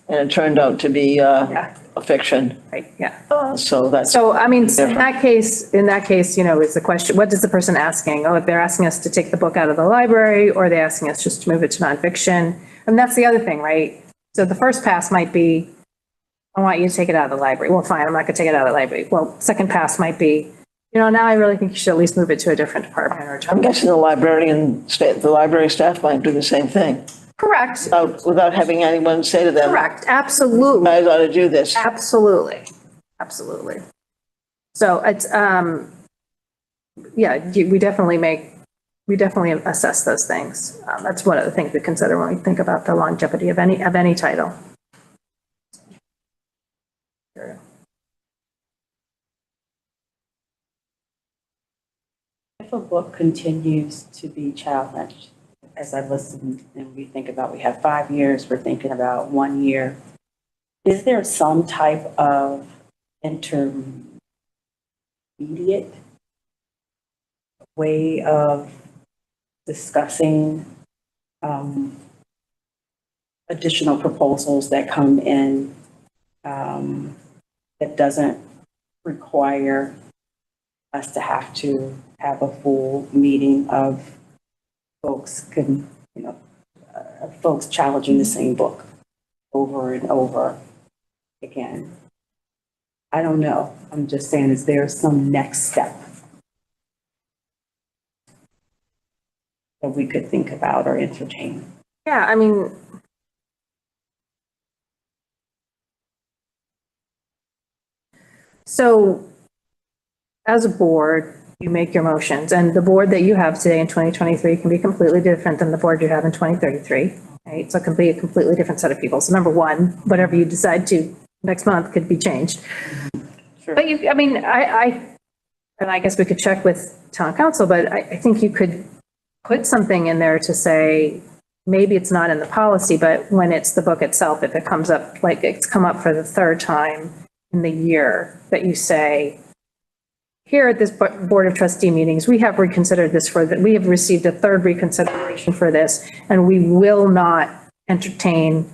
and it turned out to be a fiction. Right, yeah. So I mean, in that case, is the question, what is the person asking? Oh, if they're asking us to take the book out of the library, or are they asking us just to move it to nonfiction? And that's the other thing, right? So the first pass might be, I want you to take it out of the library. Well, fine, I'm not gonna take it out of the library. Well, second pass might be, now I really think you should at least move it to a different department or. I'm guessing the library staff might do the same thing. Correct. Without having anyone say to them. Correct, absolutely. You guys ought to do this. Absolutely, absolutely. So it's, we definitely assess those things. That's one of the things we consider when we think about the longevity of any title. If a book continues to be challenged, as I listen and we think about, we have 5 years, we're thinking about 1 year, is there some type of intermediate way of discussing additional proposals that come in that doesn't require us to have a full meeting of folks folks challenging the same book over and over again? I don't know. I'm just saying, is there some next step that we could think about or entertain? Yeah, I mean, so as a board, you make your motions, and the board that you have today in 2023 can be completely different than the board you have in 2033, right? So it can be a completely different set of people. So number one, whatever you decide to next month could be changed. Sure. But I guess we could check with town council, but I think you could put something in there to say, maybe it's not in the policy, but when it's the book itself, if it comes up, like it's come up for the third time in the year, that you say, here at this Board of Trustee meetings, we have reconsidered this we have received a third reconsideration for this, and we will not entertain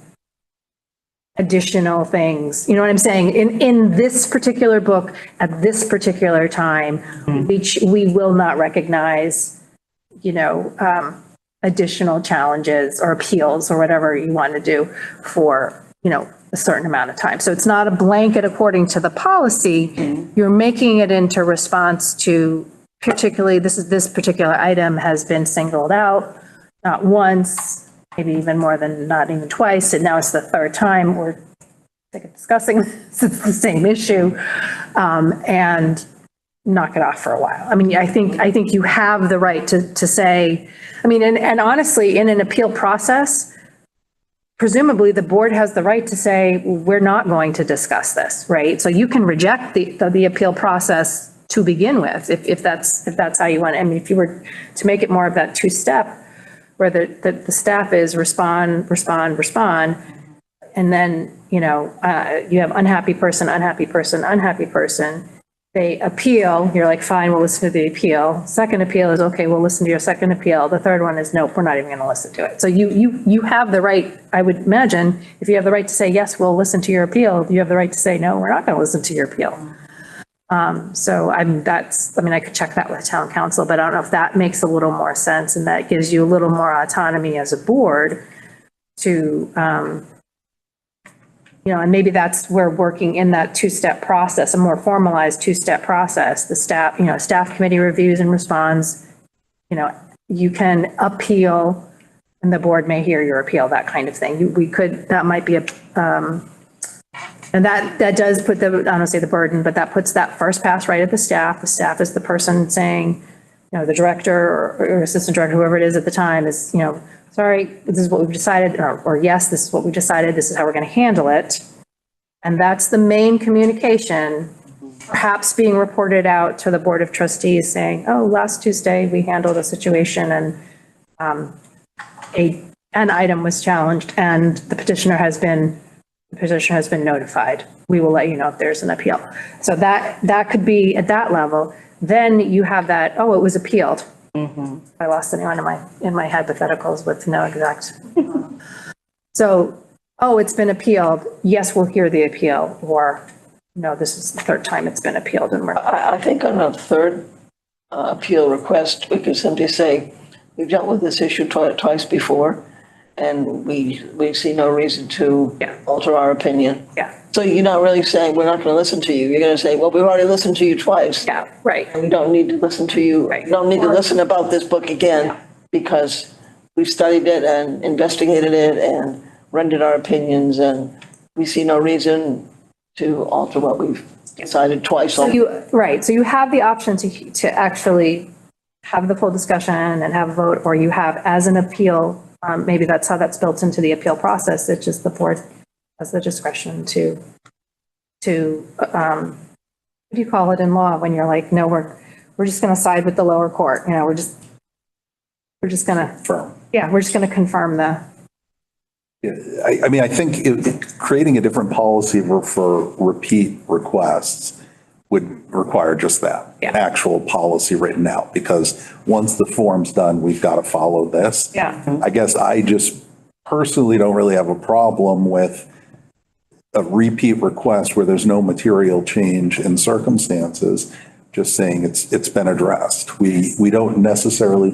additional things. You know what I'm saying? In this particular book, at this particular time, we will not recognize, additional challenges or appeals or whatever you want to do for, a certain amount of time. So it's not a blanket according to the policy. You're making it into response to, particularly, this particular item has been singled out, not once, maybe even more than, not even twice, and now it's the third time we're discussing this, it's the same issue, and knock it off for a while. I mean, I think you have the right to say, I mean, and honestly, in an appeal process, presumably the board has the right to say, we're not going to discuss this, right? So you can reject the appeal process to begin with, if that's how you want it. I mean, if you were to make it more of that two-step, where the staff is respond, and then, you have unhappy person, unhappy person, unhappy person. They appeal, you're like, fine, we'll listen to the appeal. Second appeal is, okay, we'll listen to your second appeal. The third one is, nope, we're not even going to listen to it. So you have the right, I would imagine, if you have the right to say, yes, we'll listen to your appeal, you have the right to say, no, we're not going to listen to your appeal. So I could check that with town council, but I don't know if that makes a little more sense, and that gives you a little more autonomy as a board to, and maybe that's where working in that two-step process, a more formalized two-step process, the staff, staff committee reviews and responds, you can appeal and the board may hear your appeal, that kind of thing. That might be and that does put I don't say the burden, but that puts that first pass right at the staff. The staff is the person saying, the director or assistant director, whoever it is at the time is, sorry, this is what we've decided, or yes, this is what we decided, this is how we're going to handle it. And that's the main communication, perhaps being reported out to the Board of Trustees saying, oh, last Tuesday we handled a situation and an item was challenged and the petitioner has been notified. We will let you know if there's an appeal. So that could be at that level. Then you have that, oh, it was appealed. I lost anyone in my hypotheticals with no exact. So, oh, it's been appealed. Yes, we'll hear the appeal. Or no, this is the third time it's been appealed. And I think on a third appeal request, we could simply say, we've dealt with this issue twice before, and we see no reason to alter our opinion. Yeah. So you're not really saying, we're not going to listen to you. You're going to say, well, we've already listened to you twice. Yeah, right. And we don't need to listen to you. Right. We don't need to listen about this book again because we've studied it and investigated it and rendered our opinions, and we see no reason to alter what we've decided twice. So you have the option to actually have the full discussion and have a vote, or you have as an appeal, maybe that's how that's built into the appeal process. It's just the board has the discretion to what do you call it in law when you're like, no, we're just going to side with the lower court. We're just going to, we're just going to confirm the. I think creating a different policy for repeat requests would require just that, actual policy written out, because once the form's done, we've got to follow this. Yeah. I guess I just personally don't really have a problem with a repeat request where there's no material change in circumstances, just saying it's been addressed. We don't necessarily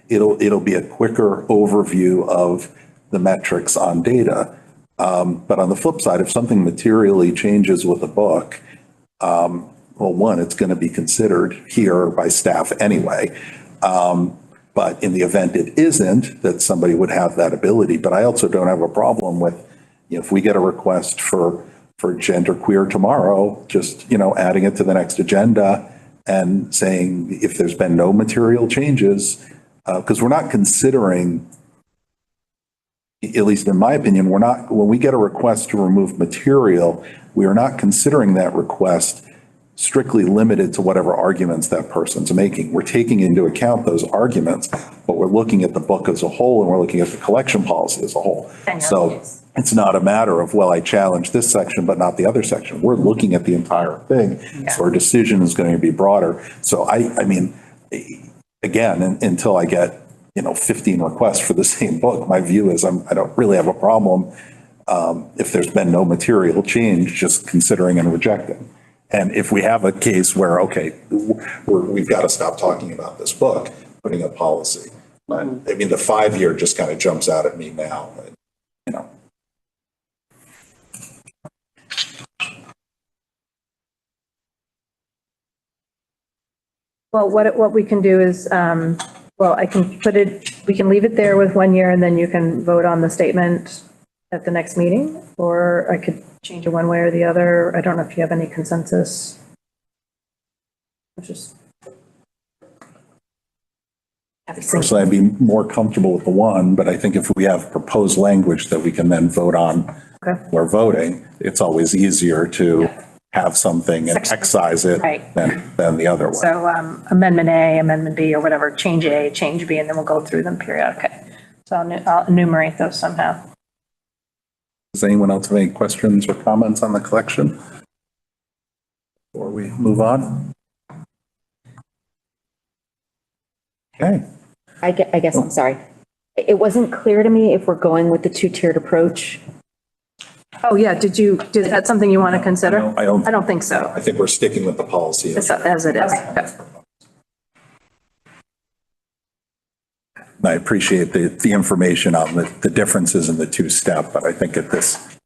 it'll be a quicker overview of the metrics on data. But on the flip side, if something materially changes with a book, well, one, it's going to be considered here by staff anyway. But in the event it isn't, that somebody would have that ability. But I also don't have a problem with, if we get a request for genderqueer tomorrow, just, adding it to the next agenda and saying if there's been no material changes, because we're not considering, at least in my opinion, when we get a request to remove material, we are not considering that request strictly limited to whatever arguments that person's making. We're taking into account those arguments, but we're looking at the book as a whole and we're looking at the collection policy as a whole. So it's not a matter of, well, I challenged this section, but not the other section. We're looking at the entire thing. So our decision is going to be broader. So I mean, again, until I get 15 requests for the same book, my view is I don't really have a problem if there's been no material change, just considering and rejecting. And if we have a case where, okay, we've got to stop talking about this book, putting a policy. But I mean, the 5-year just kind of jumps out at me now. Well, what we can do is, well, I can put it, we can leave it there with 1 year and then you can vote on the statement at the next meeting, or I could change it one way or the other. I don't know if you have any consensus. Just. Personally, I'd be more comfortable with the one, but I think if we have proposed language that we can then vote on, Okay. or voting, it's always easier to have something and excise it Right. than the other one. So Amendment A, Amendment B, or whatever, change A, change B, and then we'll go through them periodically. So I'll enumerate those somehow. Does anyone else have any questions or comments on the collection before we move on? Okay. I guess, I'm sorry. It wasn't clear to me if we're going with the two-tiered approach. Oh, yeah, is that something you want to consider? I don't think so, I think we're sticking with the policy. as it is. Okay. I appreciate the information on the differences in the two-step, but I think at this,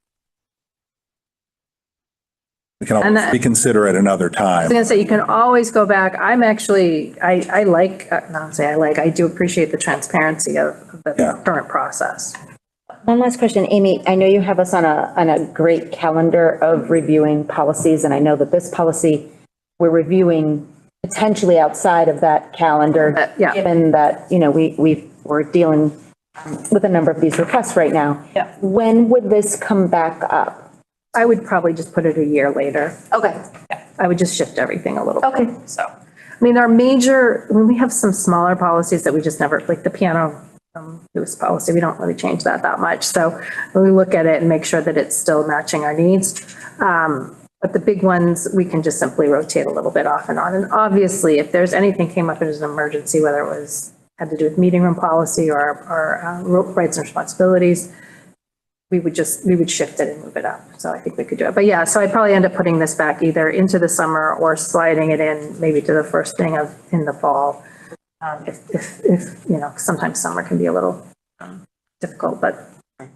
we can always reconsider at another I time. was going to say, you can always go back. I'm actually, I like, not say I like, I do appreciate the transparency of the current process. One last question, Amy. I know you have us on a great calendar of reviewing policies, and I know that this policy we're reviewing potentially outside of that calendar, Yeah. given that, you know, we're dealing with a number of these requests right now. Yeah. When would this come back up? I would probably just put it a year later. Okay. I would just shift everything a little bit. Okay. So, I mean, we have some smaller policies that we just never, like the piano use policy, we don't really change that much. So we look at it and make sure that it's still matching our needs. But the big ones, we can just simply rotate a little bit off and on. And obviously, if there's anything came up as an emergency, whether it had to do with meeting room policy or rights and responsibilities, we would shift it and move it up. So I think we could do it. But yeah, so I'd probably end up putting this back either into the summer or sliding it in maybe to the first thing in the fall. If you know, sometimes summer can be a little difficult, but all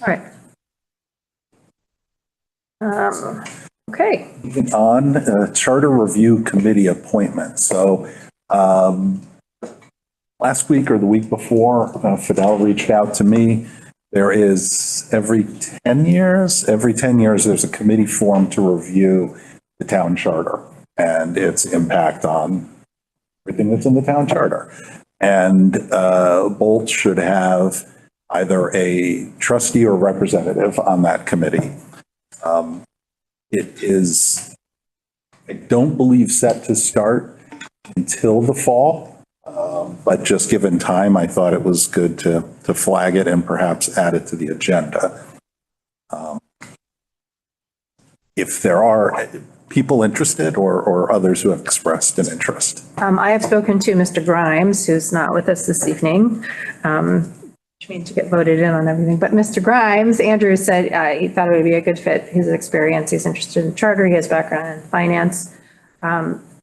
right. Okay. Moving on, Charter Review Committee appointment. So last week or the week before, Fidel reached out to me. There is every 10 years, there's a committee formed to review the town charter and its impact on everything that's in the town charter. And both should have either a trustee or representative on that committee. It is, I don't believe, set to start until the fall. But just given time, I thought it was good to flag it and perhaps add it to the agenda. If there are people interested or others who have expressed an interest. I have spoken to Mr. Grimes, who's not with us this evening, which means to get voted in on everything. But Mr. Grimes, Andrew said he thought it would be a good fit. His experience, he's interested in charter, he has background in finance.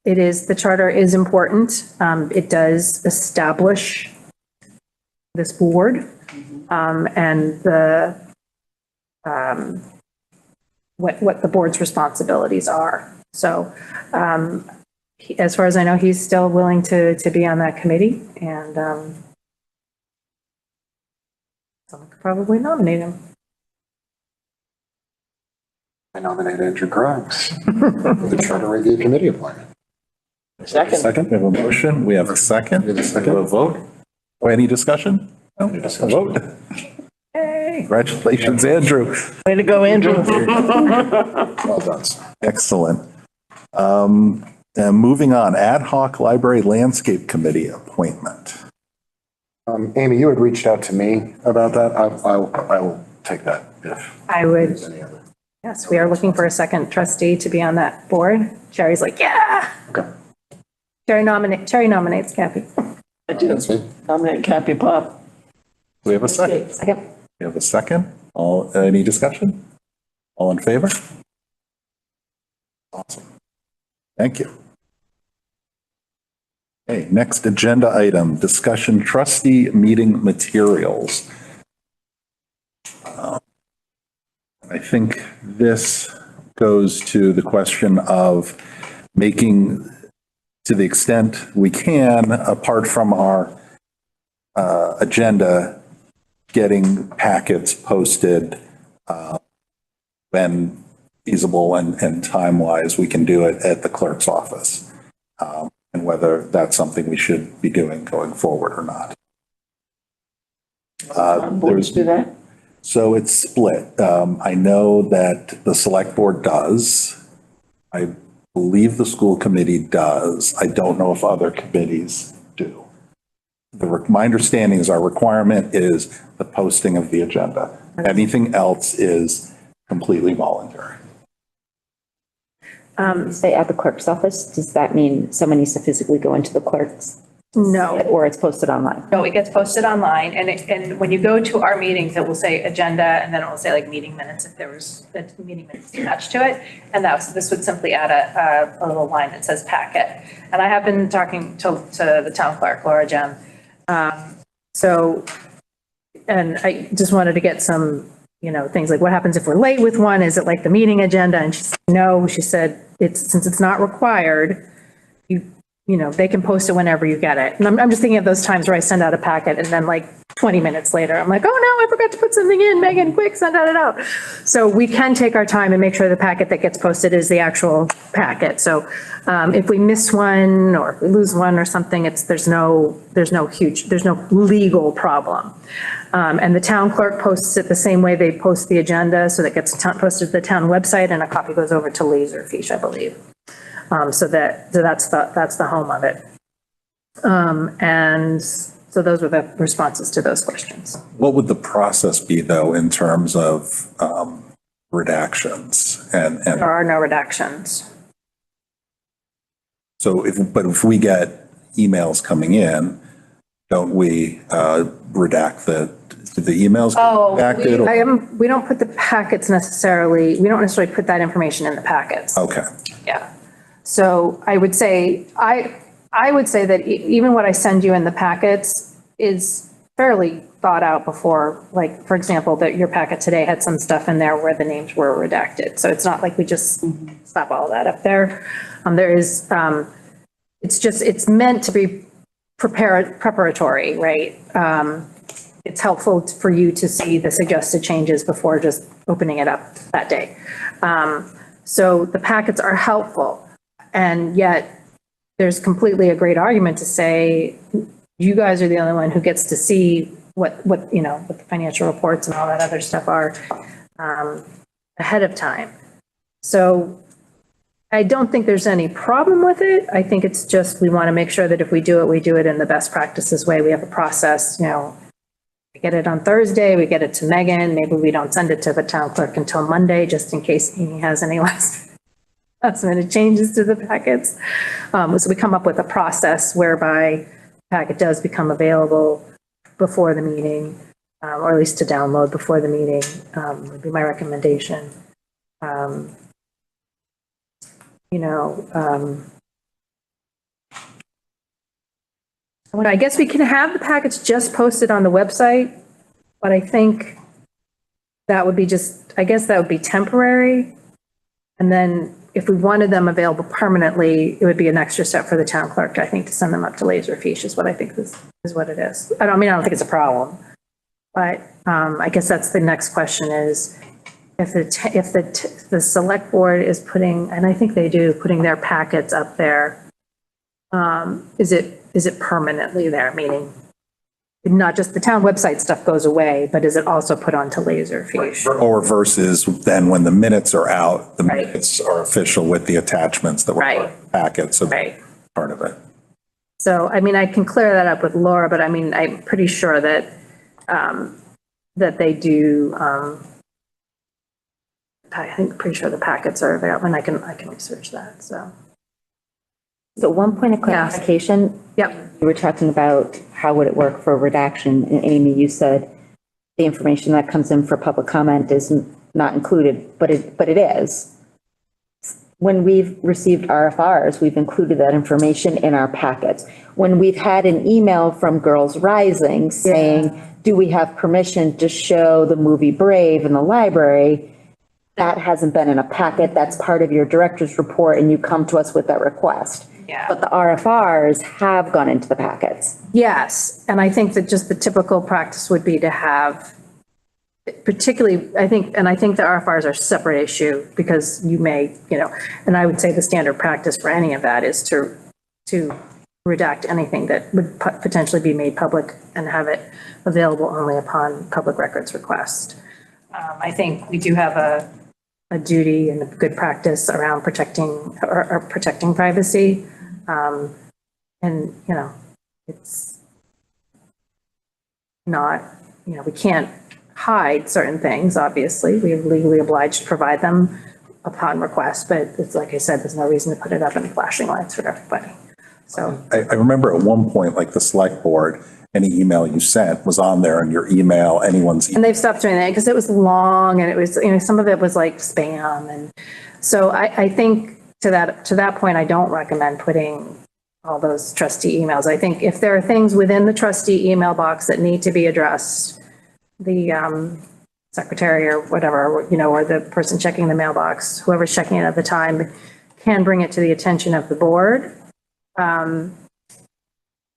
The charter is important. It does establish this board and what the board's responsibilities are. So as far as I know, he's still willing to be on that committee, and someone could probably nominate him. I nominate Andrew Grimes for the Charter Review Committee appointment. Second, we have a motion, we have a second, we have a vote. Any discussion? No, a vote. Hey. Congratulations, Andrew. Way to go, Andrew. Well done, sir. Excellent. And moving on, Ad hoc Library Landscape Committee appointment. Amy, you had reached out to me about that. I will take that if I would, there's any other. yes, we are looking for a second trustee to be on that board. Sherry's like, yeah. Okay. Sherry nominates Kathy. I do. That's me. Nominate Cappy Pop. Do we have a second? Second. We have a second. Any discussion? All in favor? Awesome. Thank you. Okay, next agenda item, discussion trustee meeting materials. I think this goes to the question of making to the extent we can, apart from our agenda, getting packets posted when feasible and time-wise, we can do it at the clerk's office. And whether that's something we should be doing going forward or not. Boards do that? So it's split. I know that the select board does. I believe the school committee does. I don't know if other committees do. My understanding is our requirement is the posting of the agenda. Anything else is completely voluntary. Say at the clerk's office, does that mean someone needs to physically go into the clerk's? No. Or it's posted online? No, it gets posted online, and when you go to our meetings, it will say agenda, and then it will say like meeting minutes if there was a meeting minutes attached to it. And this would simply add a little line that says packet. And I have been talking to the town clerk, Laura Jem. And I just wanted to get some, things like what happens if we're late with one? Is it like the meeting agenda? And she said, no, she said, since it's not required, they can post it whenever you get it. And I'm just thinking of those times where I send out a packet and then like 20 minutes later, I'm like, oh no, I forgot to put something in. Megan, quick, send it out. So we can take our time and make sure the packet that gets posted is the actual packet. So if we miss one or if we lose one or something, there's no legal problem. And the town clerk posts it the same way they post the agenda. So that gets posted to the town website and a copy goes over to Laserfish, I believe. So that's the home of it. And so those were the responses to those questions. What would the process be though, in terms of redactions and There are no redactions. so if we get emails coming in, don't we redact the emails? Oh, redacted? we don't put the packets necessarily, we don't necessarily put that information in the packets. Okay. Yeah. So I would say, I would say that even what I send you in the packets is fairly thought out before, like, for example, that your packet today had some stuff in there where the names were redacted. So it's not like we just slap all that up there. There is, it's meant to be preparatory, right? It's helpful for you to see the suggested changes before just opening it up that day. So the packets are helpful. And yet there's completely a great argument to say, you guys are the only one who gets to see what the financial reports and all that other stuff are ahead of time. So I don't think there's any problem with it. I think it's just, we want to make sure that if we do it in the best practices way. We have a process, we get it on Thursday, we get it to Megan, maybe we don't send it to the town clerk until Monday, just in case he has any last minute changes to the packets. So we come up with a process whereby the packet does become available before the meeting, or at least to download before the meeting, would be my recommendation. I guess we can have the packets just posted on the website, but I think that would be that would be temporary. And then if we wanted them available permanently, it would be an extra step for the town clerk, I think, to send them up to Laserfish is what I think is what it is. I don't think it's a problem, but I guess that's the next question is if the select board is putting, and I think they do, putting their packets up there, is it permanently there? Meaning not just the town website stuff goes away, but is it also put onto Laserfish? Or versus then when the minutes are out, the Right. minutes are official with the attachments that were Right. part of the packet, so Right. part of it. So, I can clear that up with Laura, but I'm pretty sure that, that they do, pretty sure the packets are available, and I can research that, so. So one point of clarification. Yep. You were talking about how would it work for redaction, and Amy, you said the information that comes in for public comment is not included, but it is. When we've received RFRs, we've included that information in our packets. When we've had an email from Girls Rising saying, do we have permission to show the movie Brave in the library? That hasn't been in a packet. That's part of your director's report, and you come to us with that request. Yeah. But the RFRs have gone into the packets. Yes, and I think that just the typical practice would be to have, particularly, I think the RFRs are a separate issue because you may, and I would say the standard practice for any of that is to redact anything that would potentially be made public and have it available only upon public records request. I think we do have a duty and a good practice around protecting privacy. And, it's not, we can't hide certain things, obviously. We are legally obliged to provide them upon request, but it's like I said, there's no reason to put it up in flashing lights for everybody. So I remember at one point, like the select board, any email you sent was on there, and your email, anyone's. and they've stopped doing that because it was long and it was, some of it was like spam. And so I think to that point, I don't recommend putting all those trustee emails. I think if there are things within the trustee email box that need to be addressed, the secretary or whatever, or the person checking the mailbox, whoever's checking it at the time, can bring it to the attention of the board.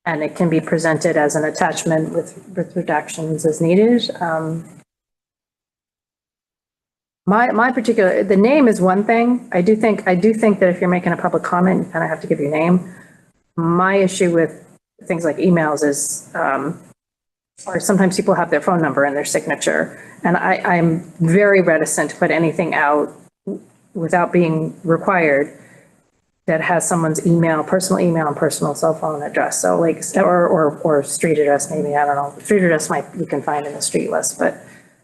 And it can be presented as an attachment with redactions as needed. My particular, the name is one thing. I do think that if you're making a public comment, you kind of have to give your name. My issue with things like emails is, or sometimes people have their phone number in their signature, and I'm very reticent to put anything out without being required that has someone's email, personal email and personal cell phone address. So like, or street address, maybe, I don't know. Street address you can find in the street list, but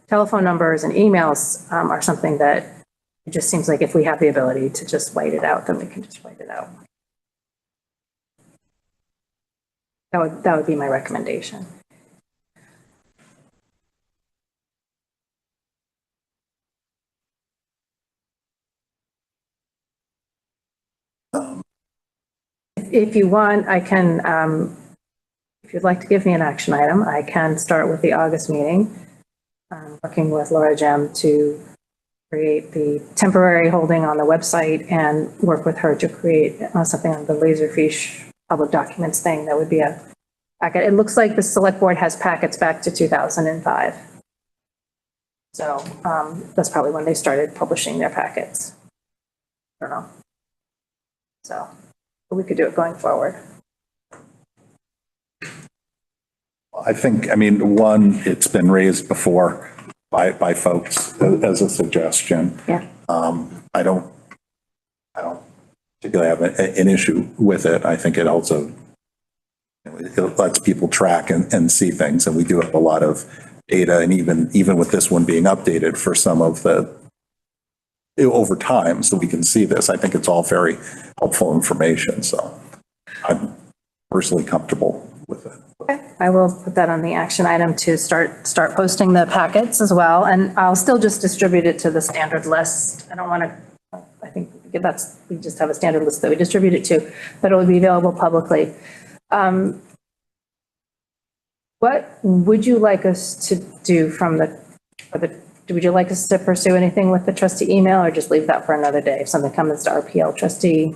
telephone numbers and emails are something that it just seems like if we have the ability to just white it out, then we can just white it out. That would be my recommendation. If you want, I can, if you'd like to give me an action item, I can start with the August meeting, working with Laura Gem to create the temporary holding on the website and work with her to create something on the Laserfish public documents thing. That would be a packet. It looks like the select board has packets back to 2005. So that's probably when they started publishing their packets. I don't know. So. We could do it going forward. I think, one, it's been raised before by folks as a suggestion. Yeah. I don't particularly have an issue with it. I think it also, it lets people track and see things. And we do have a lot of data, and even with this one being updated for some of the over time, so we can see this. I think it's all very helpful information. So I'm personally comfortable with it. Okay, I will put that on the action item to start posting the packets as well. And I'll still just distribute it to the standard list. I don't want to, I think we just have a standard list that we distribute it to, but it will be available publicly. What would you like us to do would you like us to pursue anything with the trustee email, or just leave that for another day if something comes to RPL trustee?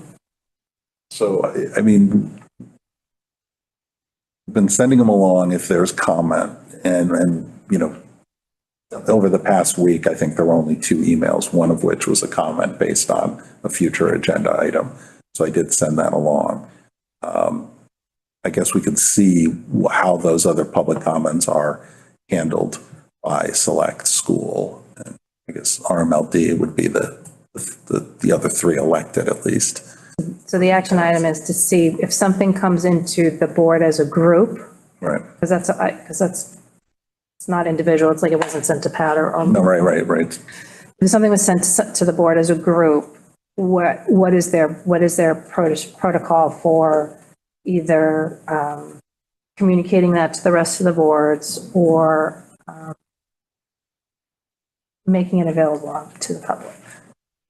So, we've been sending them along if there's comment, and over the past week, I think there were only 2 emails, one of which was a comment based on a future agenda item. So I did send that along. I guess we could see how those other public comments are handled by select school. And I guess RMLD would be the other 3 elected at least. So the action item is to see if something comes into the board as a group. Right. Because it's not individual. It's like it wasn't sent to Pat or. No, right. If something was sent to the board as a group, what is their protocol for either communicating that to the rest of the boards or making it available to the public?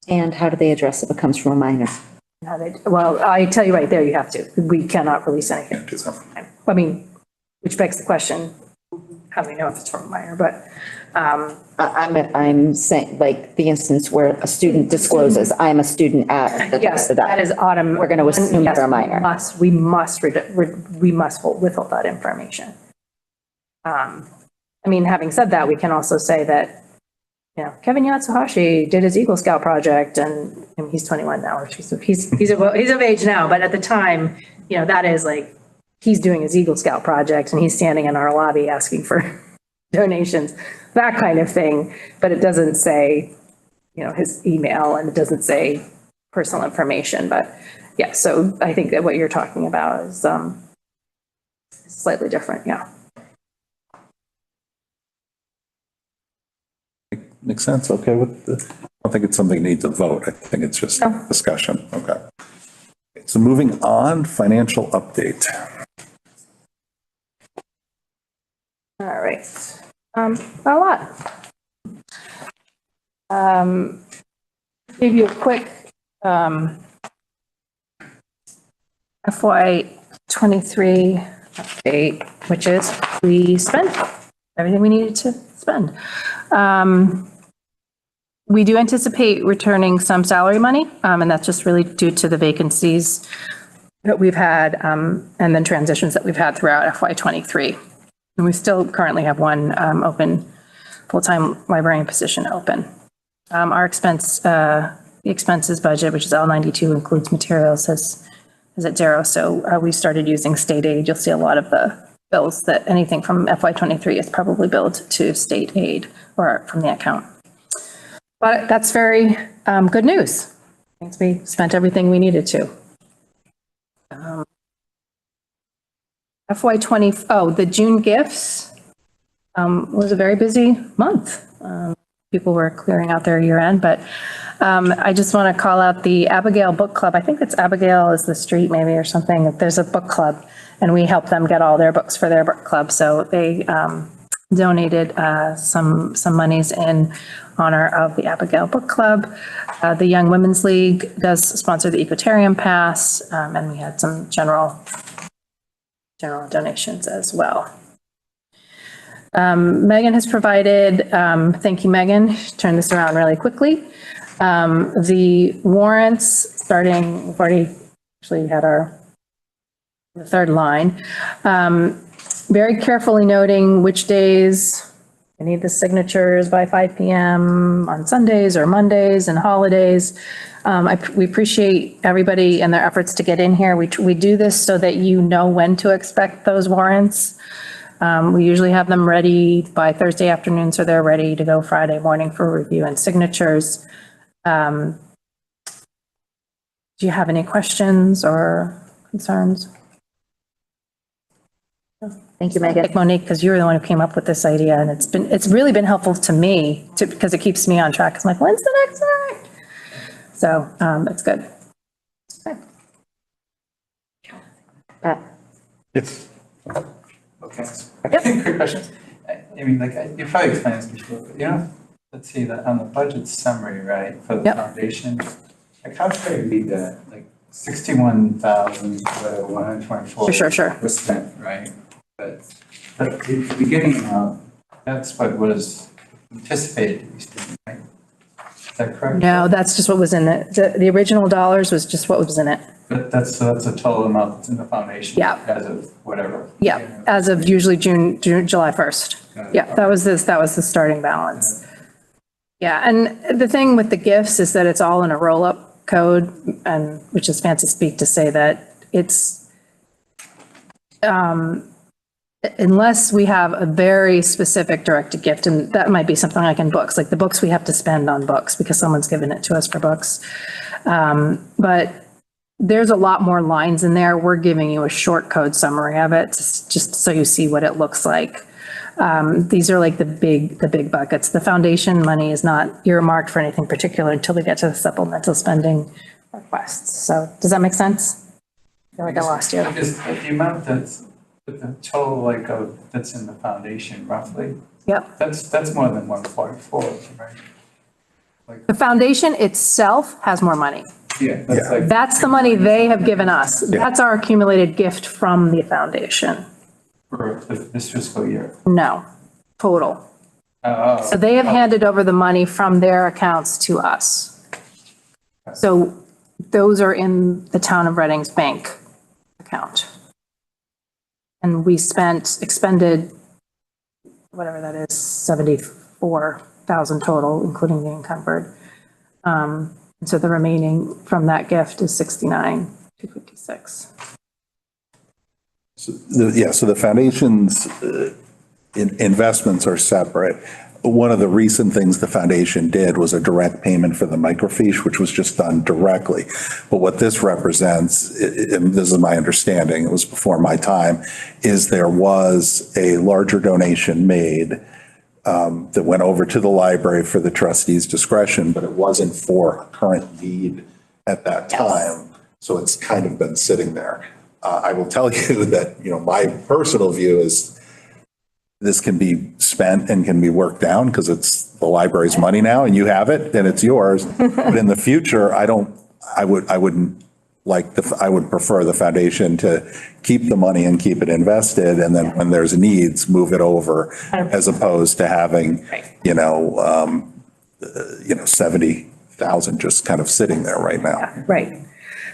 And how do they address if it comes from a minor? Well, I tell you right there, you have to. We cannot release anything. Which begs the question, how do we know if it's from a minor? But I'm saying, like, the instance where a student discloses, I'm a student at. Yes, that is automatic. We're going to assume they're a minor. We must withhold that information. I mean, having said that, we can also say that, Kevin Yatsuhashi did his Eagle Scout project and he's 21 now, or he's of age now, but at the time, that is like, he's doing his Eagle Scout project and he's standing in our lobby asking for donations, that kind of thing. But it doesn't say, his email, and it doesn't say personal information. But yeah, so I think that what you're talking about is slightly different. Yeah. Makes sense. Okay with I don't think it's something that needs a vote. I think it's just discussion. Okay. So moving on, financial update. All right. Not a lot. Give you a quick FY23 update, which is we spent everything we needed to spend. We do anticipate returning some salary money, and that's just really due to the vacancies that we've had, and then transitions that we've had throughout FY23. And we still currently have one open full-time librarian position open. Our the expenses budget, which is L92, includes materials, is at zero. So we started using state aid. You'll see a lot of the bills that anything from FY23 is probably billed to state aid or from the account. But that's very good news. Thanks, we spent everything we needed to. The June gifts was a very busy month. People were clearing out their year end, but I just want to call out the Abigail Book Club. I think it's Abigail is the street maybe or something. There's a book club and we help them get all their books for their book club. So they donated some monies in honor of the Abigail Book Club. The Young Women's League does sponsor the Ecotarium Pass, and we had some general donations as well. Megan has provided, thank you, Megan, turn this around really quickly. The warrants starting, we've already actually had the third line. Very carefully noting which days we need the signatures by 5 p.m. on Sundays or Mondays and holidays. We appreciate everybody and their efforts to get in here. We do this so that you know when to expect those warrants. We usually have them ready by Thursday afternoon, so they're ready to go Friday morning for review and signatures. Do you have any questions or concerns? Thank you, Megan. Monique, because you were the one who came up with this idea, and it's really been helpful to me because it keeps me on track. I'm like, when's the next one? So it's good. Okay. Yes. Okay. Quick questions. I mean, like, you probably explained this before, but let's see that on the budget summary, right, for the foundation, like how should I read that? Like 61,124. Sure. Was spent, right? But at the beginning, that's what was anticipated to be spent, right? Is that correct? No, that's just what was in it. The original dollars was just what was in it. But that's a total amount that's in the foundation. Yeah. As of whatever. Yeah, as of usually July 1st. Yeah, that was the starting balance. Yeah, and the thing with the gifts is that it's all in a roll-up code, and which is fancy speak to say that it's, unless we have a very specific directed gift, and that might be something like in books, like the books we have to spend on books because someone's given it to us for books. But there's a lot more lines in there. We're giving you a short code summary of it, just so you see what it looks like. These are like the big buckets. The foundation money is not earmarked for anything particular until we get to the supplemental spending requests. So does that make sense? I feel like I lost you. Because the amount that's, the total that's in the foundation roughly. Yep. That's more than 144, right? The foundation itself has more money. Yeah. That's the money they have given us. That's our accumulated gift from the foundation. For this fiscal year. No, total. Oh. So they have handed over the money from their accounts to us. So those are in the town of Reading's bank account. And we expended, whatever that is, 74,000 total, including the encumbered. And so the remaining from that gift is 69,256. So the foundation's investments are separate. One of the recent things the foundation did was a direct payment for the microfiche, which was just done directly. But what this represents, and this is my understanding, it was before my time, is there was a larger donation made that went over to the library for the trustees' discretion, but it wasn't for a current need at that time. So it's kind of been sitting there. I will tell you that, my personal view is this can be spent and can be worked down because it's the library's money now and you have it and it's yours. But in the future, I would prefer the foundation to keep the money and keep it invested. And then when there's needs, move it over as opposed to having, 70,000 just kind of sitting there right now. Right.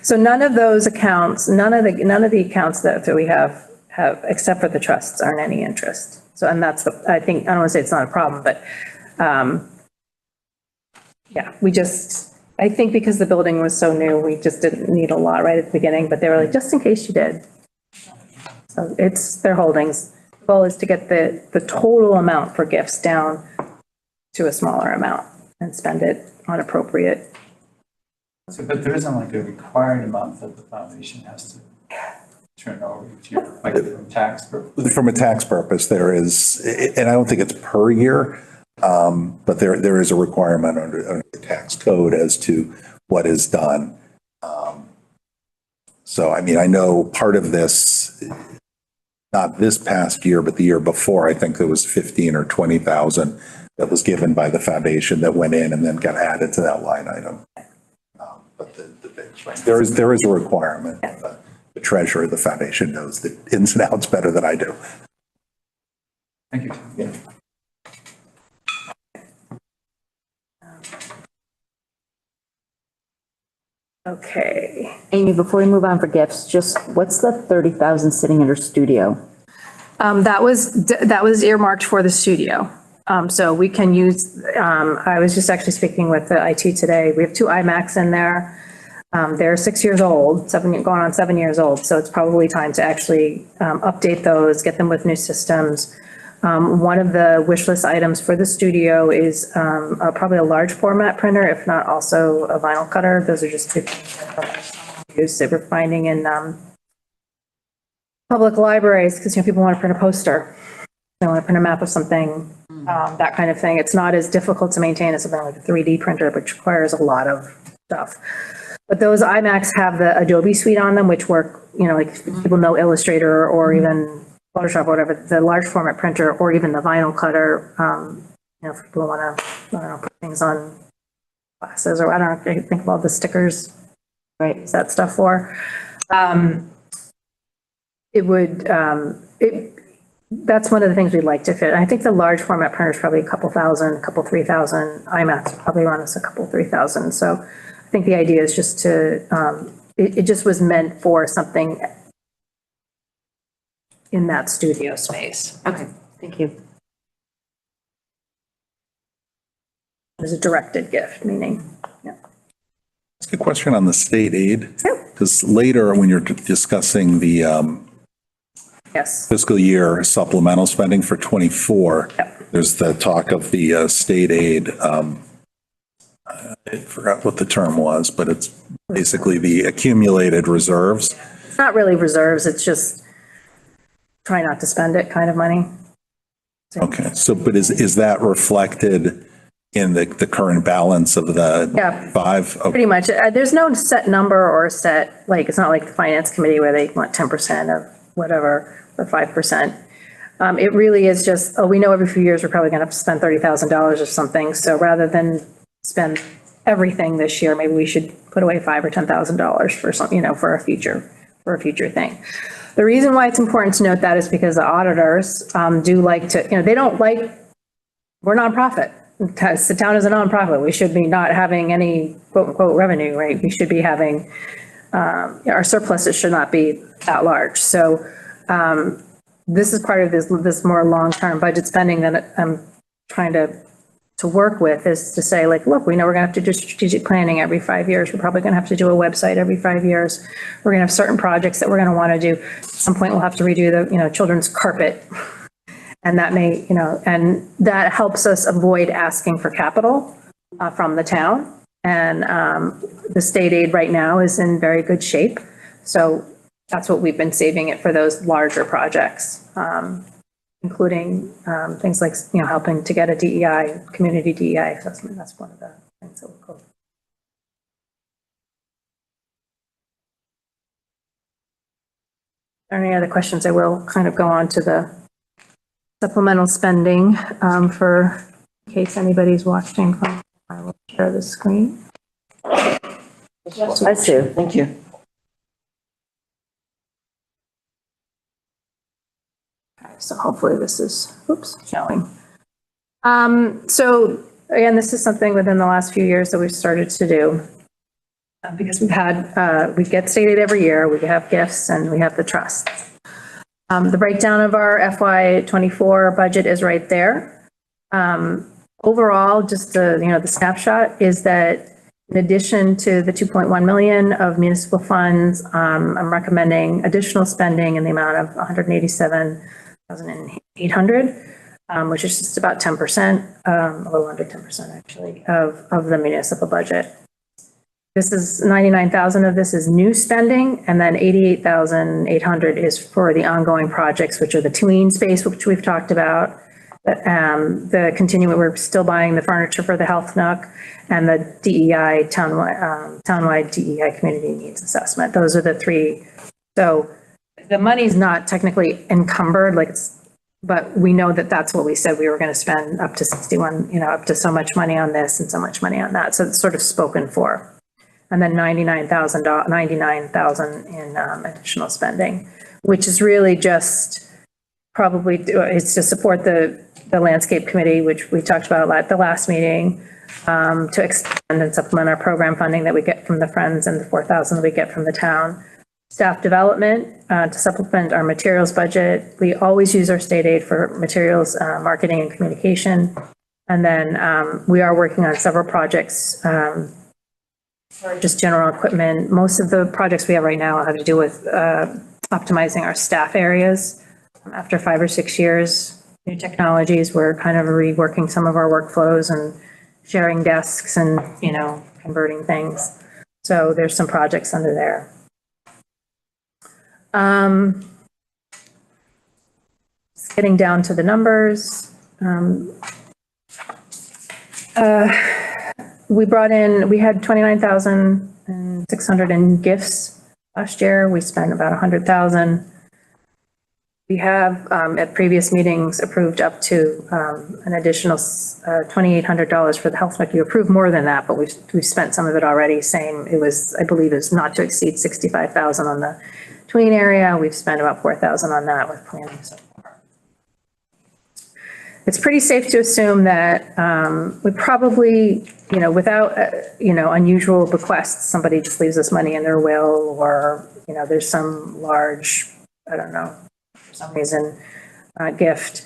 So none of those accounts, none of the accounts that we have, except for the trusts, aren't any interest. So, and that's I don't want to say it's not a problem, but, I think because the building was so new, we just didn't need a lot right at the beginning, but they were like, just in case you did. So it's their holdings. The goal is to get the total amount for gifts down to a smaller amount and spend it on appropriate. So, but there isn't like a required amount that the foundation has to turn over each year, like from tax purposes? From a tax purpose, there is, and I don't think it's per year, but there is a requirement under the tax code as to what is done. So, I know part of this, not this past year, but the year before, I think there was 15 or 20,000 that was given by the foundation that went in and then got added to that line item. But there is a requirement. The treasurer of the foundation knows the ins and outs better than I do. Thank you. Yeah. Okay. Amy, before we move on for gifts, just what's the 30,000 sitting under studio? That was earmarked for the studio. So we can use, I was just actually speaking with the IT today. We have 2 iMacs in there. They're 6 years old, going on 7 years old. So it's probably time to actually update those, get them with new systems. One of the wish list items for the studio is probably a large format printer, if not also a vinyl cutter. Those are just 2 things that we're finding in public libraries, because people want to print a poster. They want to print a map of something, that kind of thing. It's not as difficult to maintain as something like a 3D printer, which requires a lot of stuff. But those iMacs have the Adobe suite on them, which work, like people know Illustrator or even Photoshop or whatever, the large format printer or even the vinyl cutter, if people want to, put things on glasses or I don't know, think about the stickers, right? Is that stuff for? That's one of the things we'd like to fit. I think the large format printer is probably a couple 3,000. iMacs probably run us a couple 3,000. So I think the idea is just to, it just was meant for something in that studio space. Okay, thank you. It was a directed gift, meaning, yeah. That's a good question on the state aid. Yeah. Because later, when you're discussing the Yes. fiscal year supplemental spending for 24, there's the talk of the state aid. I forgot what the term was, but it's basically the accumulated reserves. It's not really reserves, it's just try not to spend it kind of money. Okay, so, but is that reflected in the current balance of the Yeah. 5? Okay. Pretty much. There's no set number or set, like, it's not like the finance committee where they want 10% of whatever, or 5%. It really is just, we know every few years we're probably going to spend $30,000 or something. So rather than spend everything this year, maybe we should put away $5,000 or $10,000 for something, for a future thing. The reason why it's important to note that is because the auditors do like to, they don't like we're nonprofit. The town is a nonprofit. We should be not having any quote unquote revenue, right? We should be having, our surpluses should not be that large. So this is part of this more long-term budget spending that I'm trying to work with, is to say, like, look, we know we're gonna have to do strategic planning every 5 years. We're probably gonna have to do a website every 5 years. We're gonna have certain projects that we're gonna wanna do. At some point, we'll have to redo the, children's carpet. And that may, and that helps us avoid asking for capital from the town. And the state aid right now is in very good shape. So that's what we've been saving it for, those larger projects, including things like, helping to get a DEI, community DEI assessment. That's one of the things that we'll go. Are there any other questions? I will kind of go on to the supplemental spending for, in case anybody's watching. I will share the screen. I see. Thank you. So hopefully this is, showing. So again, this is something within the last few years that we've started to do. Because we get state aid every year, we have gifts, and we have the trust. The breakdown of our FY24 budget is right there. Overall, just the snapshot is that in addition to the 2.1 million of municipal funds, I'm recommending additional spending in the amount of 187,800, which is just about 10%, a little under 10% actually, of the municipal budget. This is 99,000 of this is new spending, and then 88,800 is for the ongoing projects, which are the tween space, which we've talked about. The continuing, we're still buying the furniture for the Health Nook, and the DEI townwide DEI community needs assessment. Those are the three. So the money's not technically encumbered, but we know that that's what we said we were going to spend, up to 61, up to so much money on this and so much money on that. So it's sort of spoken for. And then 99,000 in additional spending, which is really just probably, it's to support the landscape committee, which we talked about at the last meeting, to extend and supplement our program funding that we get from the Friends and the 4,000 that we get from the town. Staff development, to supplement our materials budget. We always use our state aid for materials, marketing and communication. And then we are working on several projects, just general equipment. Most of the projects we have right now have to do with optimizing our staff areas. After 5 or 6 years, new technologies, we're kind of reworking some of our workflows and sharing desks and, converting things. So there's some projects under there. Getting down to the numbers. We had 29,600 in gifts last year. We spent about 100,000. We have, at previous meetings, approved up to an additional $2,800 for the Health Nook. You approved more than that, but we've spent some of it already. It was, I believe, is not to exceed 65,000 on the tween area. We've spent about 4,000 on that with planning so far. It's pretty safe to assume that we probably, without, unusual bequests, somebody just leaves us money in their will, or, there's some large, I don't know, for some reason, gift,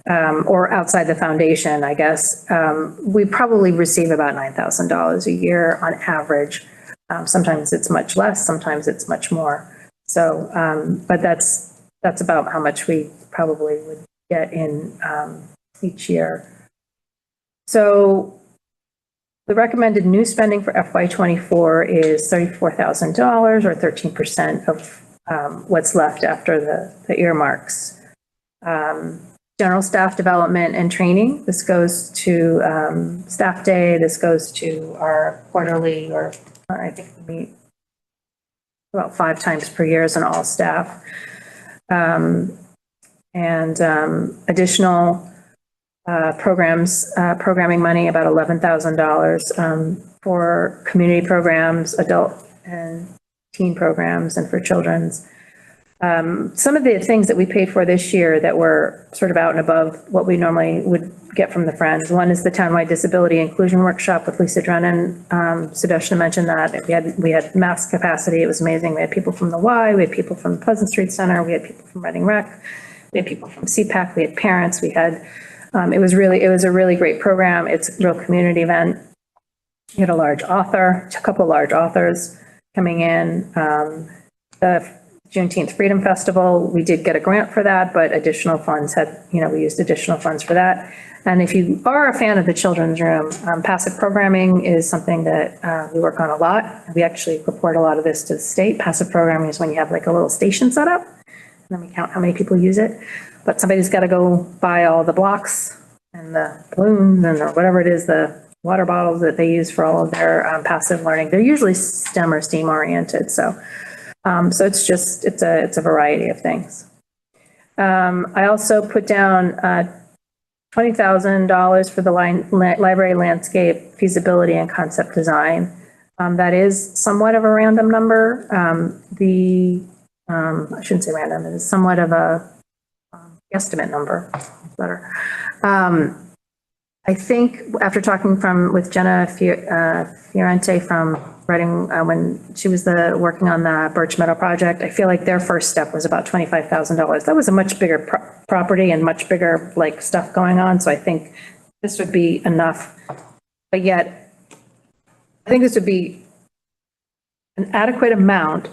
or outside the foundation, I guess, we probably receive about $9,000 a year on average. Sometimes it's much less, sometimes it's much more. So, but that's about how much we probably would get in each year. So the recommended new spending for FY24 is $34,000, or 13% of what's left after the earmarks. General staff development and training. This goes to staff day. This goes to our quarterly, or I think we meet about 5 times per year as an all staff. Additional programming money, about $11,000 for community programs, adult and teen programs, and for children's. Some of the things that we paid for this year that were sort of out and above what we normally would get from the Friends. One is the townwide disability inclusion workshop with Lisa Drennan. Sudeshna mentioned that we had max capacity. It was amazing. We had people from the Y, we had people from the Pleasant Street Center, we had people from Reading Rec, we had people from CPAC, we had parents, we had, it was a really great program. It's a real community event. We had a couple large authors coming in. The Juneteenth Freedom Festival, we did get a grant for that, but additional funds we used additional funds for that. And if you are a fan of the children's room, passive programming is something that we work on a lot. We actually report a lot of this to the state. Passive programming is when you have like a little station set up, and then we count how many people use it. But somebody's got to go buy all the blocks and the balloons and whatever it is, the water bottles that they use for all of their passive learning. They're usually STEM or STEAM oriented, so it's a variety of things. I also put down $20,000 for the library landscape feasibility and concept design. That is somewhat of a random number. I shouldn't say random, it is somewhat of a guesstimate number, better. I think after talking with Jenna Fiorente from Reading, when she was working on the Birch Meadow project, I feel like their first step was about $25,000. That was a much bigger property and much bigger like stuff going on. So I think this would be enough, but yet I think this would be an adequate amount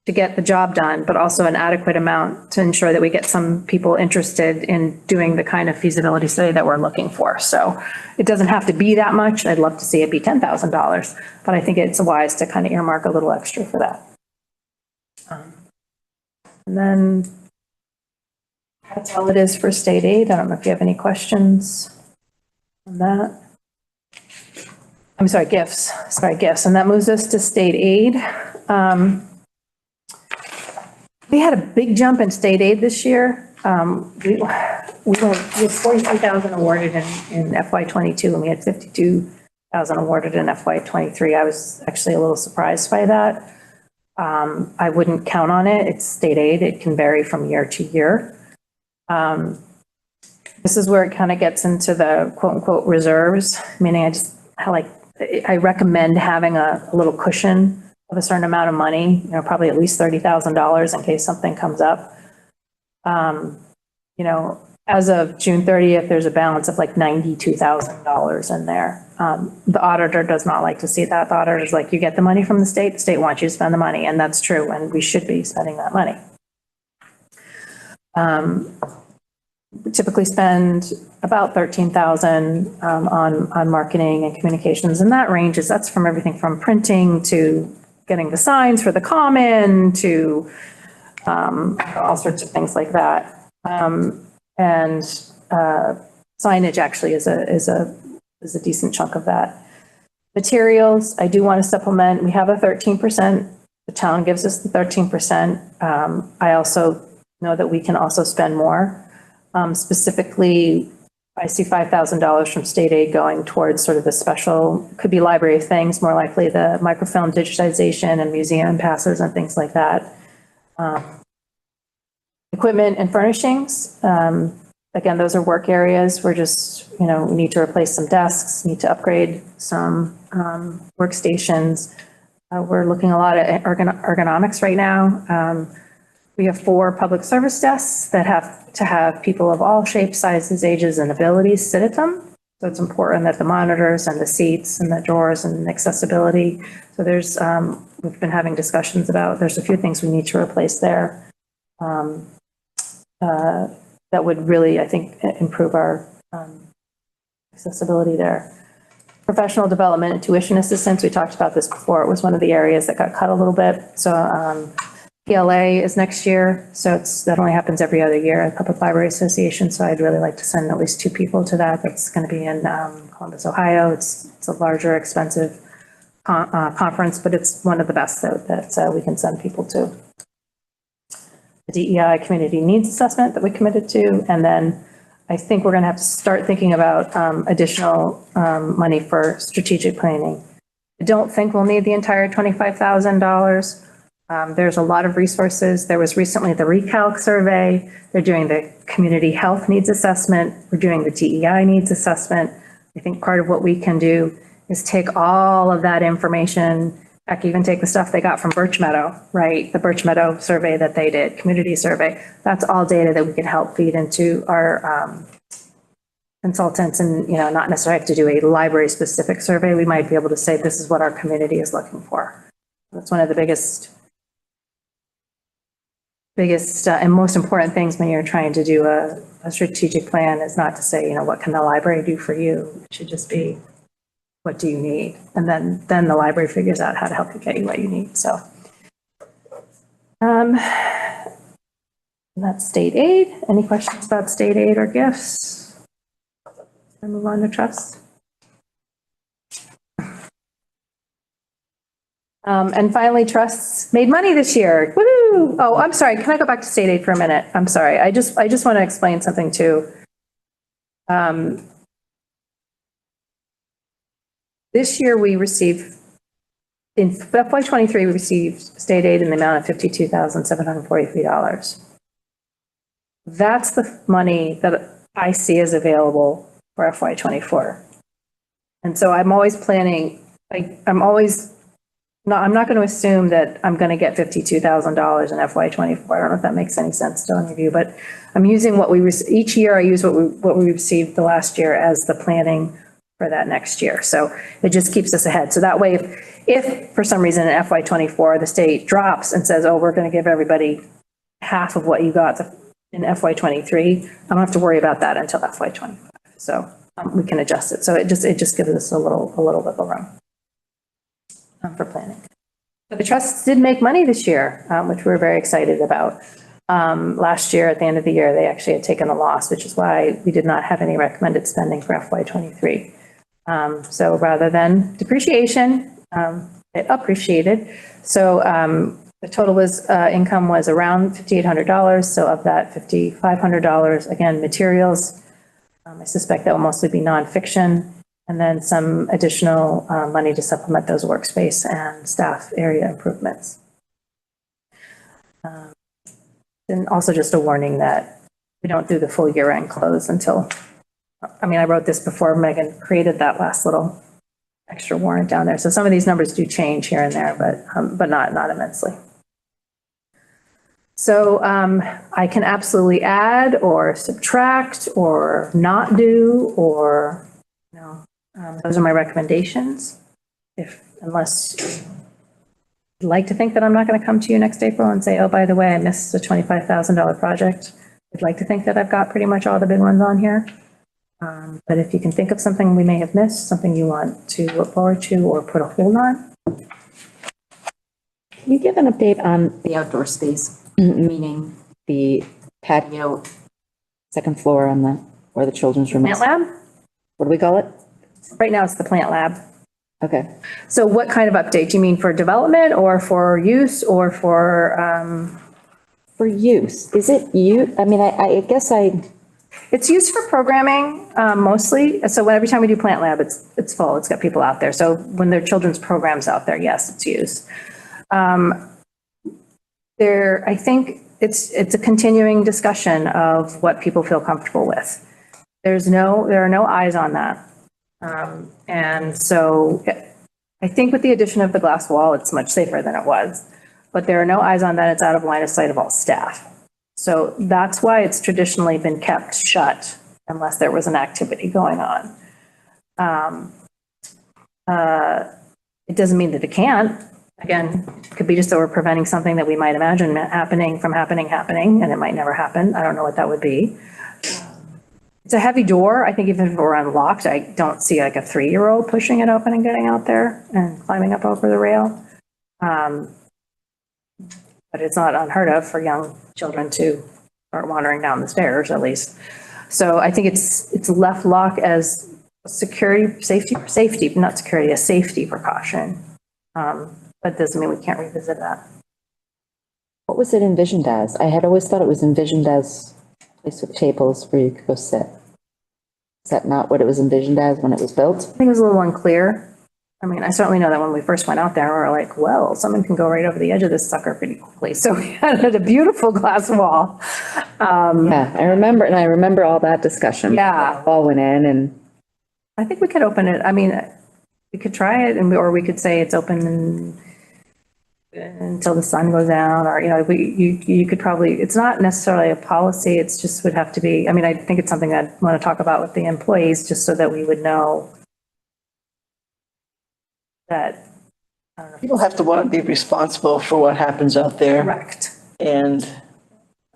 to get the job done, but also an adequate amount to ensure that we get some people interested in doing the kind of feasibility study that we're looking for. So it doesn't have to be that much. I'd love to see it be $10,000, but I think it's wise to kind of earmark a little extra for that. And then that's all it is for state aid. I don't know if you have any questions on that. I'm sorry, gifts. And that moves us to state aid. We had a big jump in state aid this year. We had 43,000 awarded in FY22, and we had 52,000 awarded in FY23. I was actually a little surprised by that. I wouldn't count on it. It's state aid. It can vary from year to year. This is where it kind of gets into the quote unquote reserves, meaning I recommend having a little cushion of a certain amount of money, probably at least $30,000 in case something comes up. As of June 30th, there's a balance of like $92,000 in there. The auditor does not like to see that. The auditor's like, you get the money from the state wants you to spend the money, and that's true, and we should be spending that money. We typically spend about $13,000 on marketing and communications, and that's from everything from printing to getting the signs for the common to all sorts of things like that. And signage actually is a decent chunk of that. Materials, I do want to supplement. We have a 13%. The town gives us the 13%. I also know that we can also spend more. Specifically, I see $5,000 from state aid going towards sort of the special, could be library things, more likely the microfilm digitization and museum passes and things like that. Equipment and furnishings, again, those are work areas. We're just, we need to replace some desks, need to upgrade some workstations. We're looking a lot at ergonomics right now. We have 4 public service desks that have to have people of all shapes, sizes, ages, and abilities sit at them. So it's important that the monitors and the seats and the drawers and accessibility. So we've been having discussions about, there's a few things we need to replace there. That would really, I think, improve our accessibility there. Professional development and tuition assistance, we talked about this before. It was one of the areas that got cut a little bit. So PLA is next year, so that only happens every other year at Public Library Association. So I'd really like to send at least 2 people to that. That's going to be in Columbus, Ohio. It's a larger, expensive conference, but it's one of the best that we can send people to. The DEI Community Needs Assessment that we committed to, and then I think we're going to have to start thinking about additional money for strategic planning. I don't think we'll need the entire $25,000. There's a lot of resources. There was recently the recalc survey. They're doing the community health needs assessment. We're doing the DEI needs assessment. I think part of what we can do is take all of that information, heck, even take the stuff they got from Birch Meadow, right? The Birch Meadow survey that they did, community survey. That's all data that we can help feed into our consultants, and, not necessarily have to do a library specific survey. We might be able to say, this is what our community is looking for. That's one of the biggest and most important things when you're trying to do a strategic plan is not to say, what can the library do for you? It should just be, what do you need? And then the library figures out how to help you get you what you need. So that's state aid. Any questions about state aid or gifts? I move on to trust. And finally, trusts made money this year. Woo! Oh, I'm sorry. Can I go back to state aid for a minute? I'm sorry. I just want to explain something too. This year we received, in FY23, we received state aid in the amount of $52,743. That's the money that I see as available for FY24. And so I'm always planning, I'm not going to assume that I'm going to get $52,000 in FY24. I don't know if that makes any sense to any of you, but I'm using what we, each year I use what we received the last year as the planning for that next year. So it just keeps us ahead. So that way, if for some reason in FY24, the state drops and says, oh, we're going to give everybody half of what you got in FY23, I don't have to worry about that until FY25. So we can adjust it. So it just gives us a little bit of room for planning. But the trusts did make money this year, which we're very excited about. Last year, at the end of the year, they actually had taken a loss, which is why we did not have any recommended spending for FY23. So rather than depreciation, it appreciated. So the total was income was around $5,800. So of that $5,500, again, materials. I suspect that will mostly be nonfiction, and then some additional money to supplement those workspace and staff area improvements. And also just a warning that we don't do the full year-end close until, I wrote this before Megan created that last little extra warrant down there. So some of these numbers do change here and there, but not immensely. So I can absolutely add or subtract or not do, or, those are my recommendations. Unless you'd like to think that I'm not going to come to you next April and say, oh, by the way, I missed a $25,000 project. I'd like to think that I've got pretty much all the big ones on here. But if you can think of something we may have missed, something you want to look forward to or put a hold on. Can you give an update on The outdoor space, meaning the patio, second floor on where the children's room is? Plant lab? What do we call it? Right now it's the plant lab. Okay. So what kind of update? Do you mean for development or for use or for? For use, is it you? I guess It's used for programming mostly. So every time we do plant lab, it's full. It's got people out there. So when there are children's programs out there, yes, it's used. I think it's a continuing discussion of what people feel comfortable with. There are no eyes on that. And so I think with the addition of the glass wall, it's much safer than it was, but there are no eyes on that. It's out of line of sight of all staff. So that's why it's traditionally been kept shut unless there was an activity going on. It doesn't mean that it can't. Again, it could be just that we're preventing something that we might imagine happening, and it might never happen. I don't know what that would be. It's a heavy door. I think even if it were unlocked, I don't see like a 3-year-old pushing it open and getting out there and climbing up over the rail. But it's not unheard of for young children to start wandering down the stairs, at least. So I think it's left locked as a safety, not security, a safety precaution. But doesn't mean we can't revisit that. What was it envisioned as? I had always thought it was envisioned as a place with tables where you could go sit. Is that not what it was envisioned as when it was built? I think it was a little unclear. I mean, I certainly know that when we first went out there, we were like, well, someone can go right over the edge of this sucker pretty quickly. So we had a beautiful glass wall. Yeah, I remember all that discussion. Yeah. All went in and. I think we could open it. I mean, we could try it or we could say it's open until the sun goes down, or, you could probably, it's not necessarily a policy. It's just would have to be, I mean, I think it's something I'd want to talk about with the employees, just so that we would know that. I don't know. People have to want to be responsible for what happens out there. Correct. And,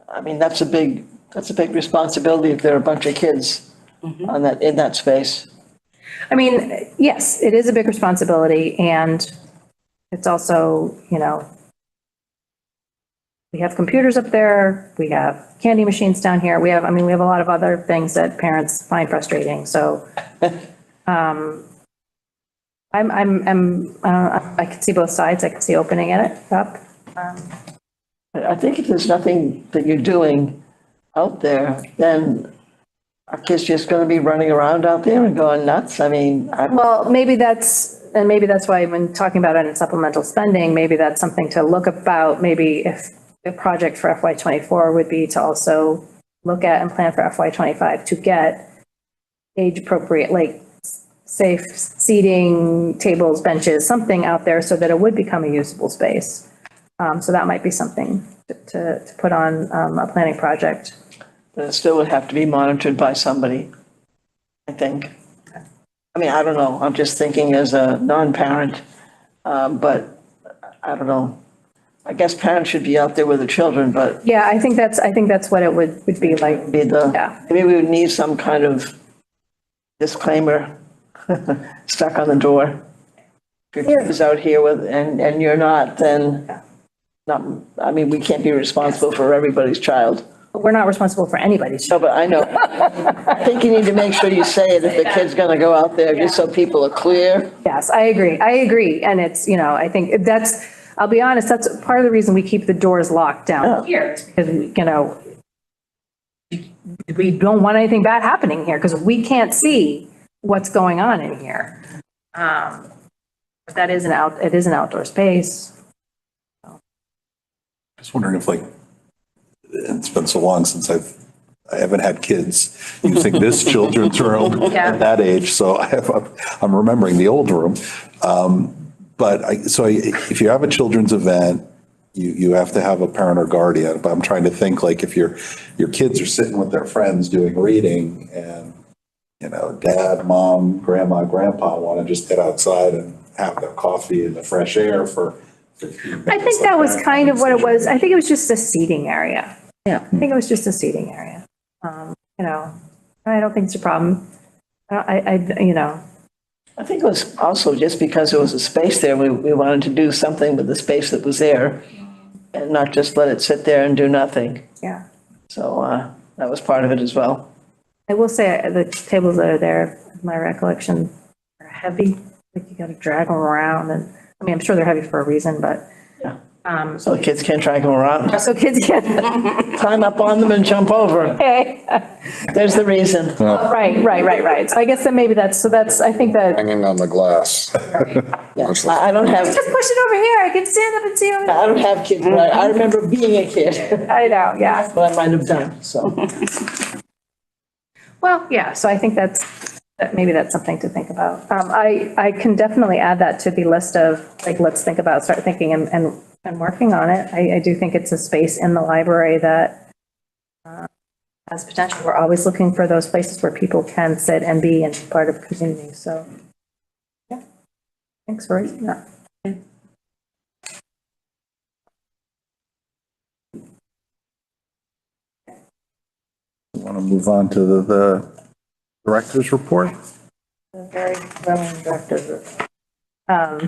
I mean, that's a big responsibility if there are a bunch of kids in that space. I mean, yes, it is a big responsibility, and it's also, we have computers up there, we have candy machines down here, we have a lot of other things that parents find frustrating, so. I can see both sides, I can see opening it up. I think if there's nothing that you're doing out there, then are kids just going to be running around out there and going nuts? I mean, Well, maybe that's why when talking about it in supplemental spending, maybe that's something to look about. Maybe if the project for FY '24 would be to also look at and plan for FY '25 to get age appropriate, like safe seating, tables, benches, something out there so that it would become a usable space. So that might be something to put on a planning project. but it still would have to be monitored by somebody, I think. I mean, I don't know. I'm just thinking as a non-parent, but I don't know. I guess parents should be out there with the children, but Yeah, I think that's what it would be like. Yeah. maybe we would need some kind of disclaimer stuck on the door. If your kid is out here and you're not, then we can't be responsible for everybody's child. We're not responsible for anybody's. No, but I know. I think you need to make sure you say it if the kid's gonna go out there, just so people are clear. Yes, I agree. And it's, I think I'll be honest, that's part of the reason we keep the doors locked down here, because, we don't want anything bad happening here, because we can't see what's going on in here. But it is an outdoor space. Just wondering if it's been so long since I haven't had kids using this children's room Yeah. at that age, so I'm remembering the old room. If you have a children's event, you have to have a parent or guardian, but I'm trying to think if your kids are sitting with their friends doing reading and, dad, mom, grandma, grandpa want to just get outside and have their coffee in the fresh air for 15 minutes. I think that was kind of what it was. I think it was just a seating area. Yeah. I think it was just a seating area. I don't think it's a problem. I think it was also just because there was a space there, we wanted to do something with the space that was there and not just let it sit there and do nothing. Yeah. So that was part of it as well. I will say the tables that are there, my recollection, are heavy. Like you got to drag them around, and I'm sure they're heavy for a reason, but. Yeah. So the kids can't drag them around. So kids can. Climb up on them and jump over. Okay. There's the reason. Right. So I guess that maybe I think that. Hanging on the glass. Yeah. I don't have. Just push it over here. I can stand up and see over there. I don't have kids, but I remember being a kid. I know, yeah. That's what I might have done, so. Well, yeah, so I think maybe that's something to think about. I can definitely add that to the list of, let's start thinking and working on it. I do think it's a space in the library that has potential. We're always looking for those places where people can sit and be and be part of the community, so. Yeah, thanks for raising that. Want to move on to the director's report? A very willing director. All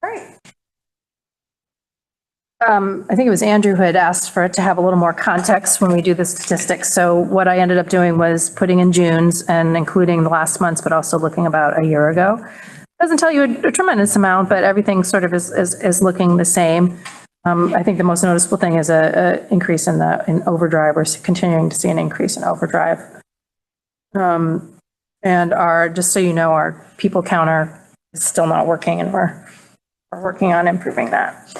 right. I think it was Andrew who had asked for it to have a little more context when we do the statistics. So what I ended up doing was putting in June's and including the last month's, but also looking about a year ago. Doesn't tell you a tremendous amount, but everything sort of is looking the same. I think the most noticeable thing is a increase in overdrive. We're continuing to see an increase in overdrive. And just so you know, our people counter is still not working, and we're working on improving that.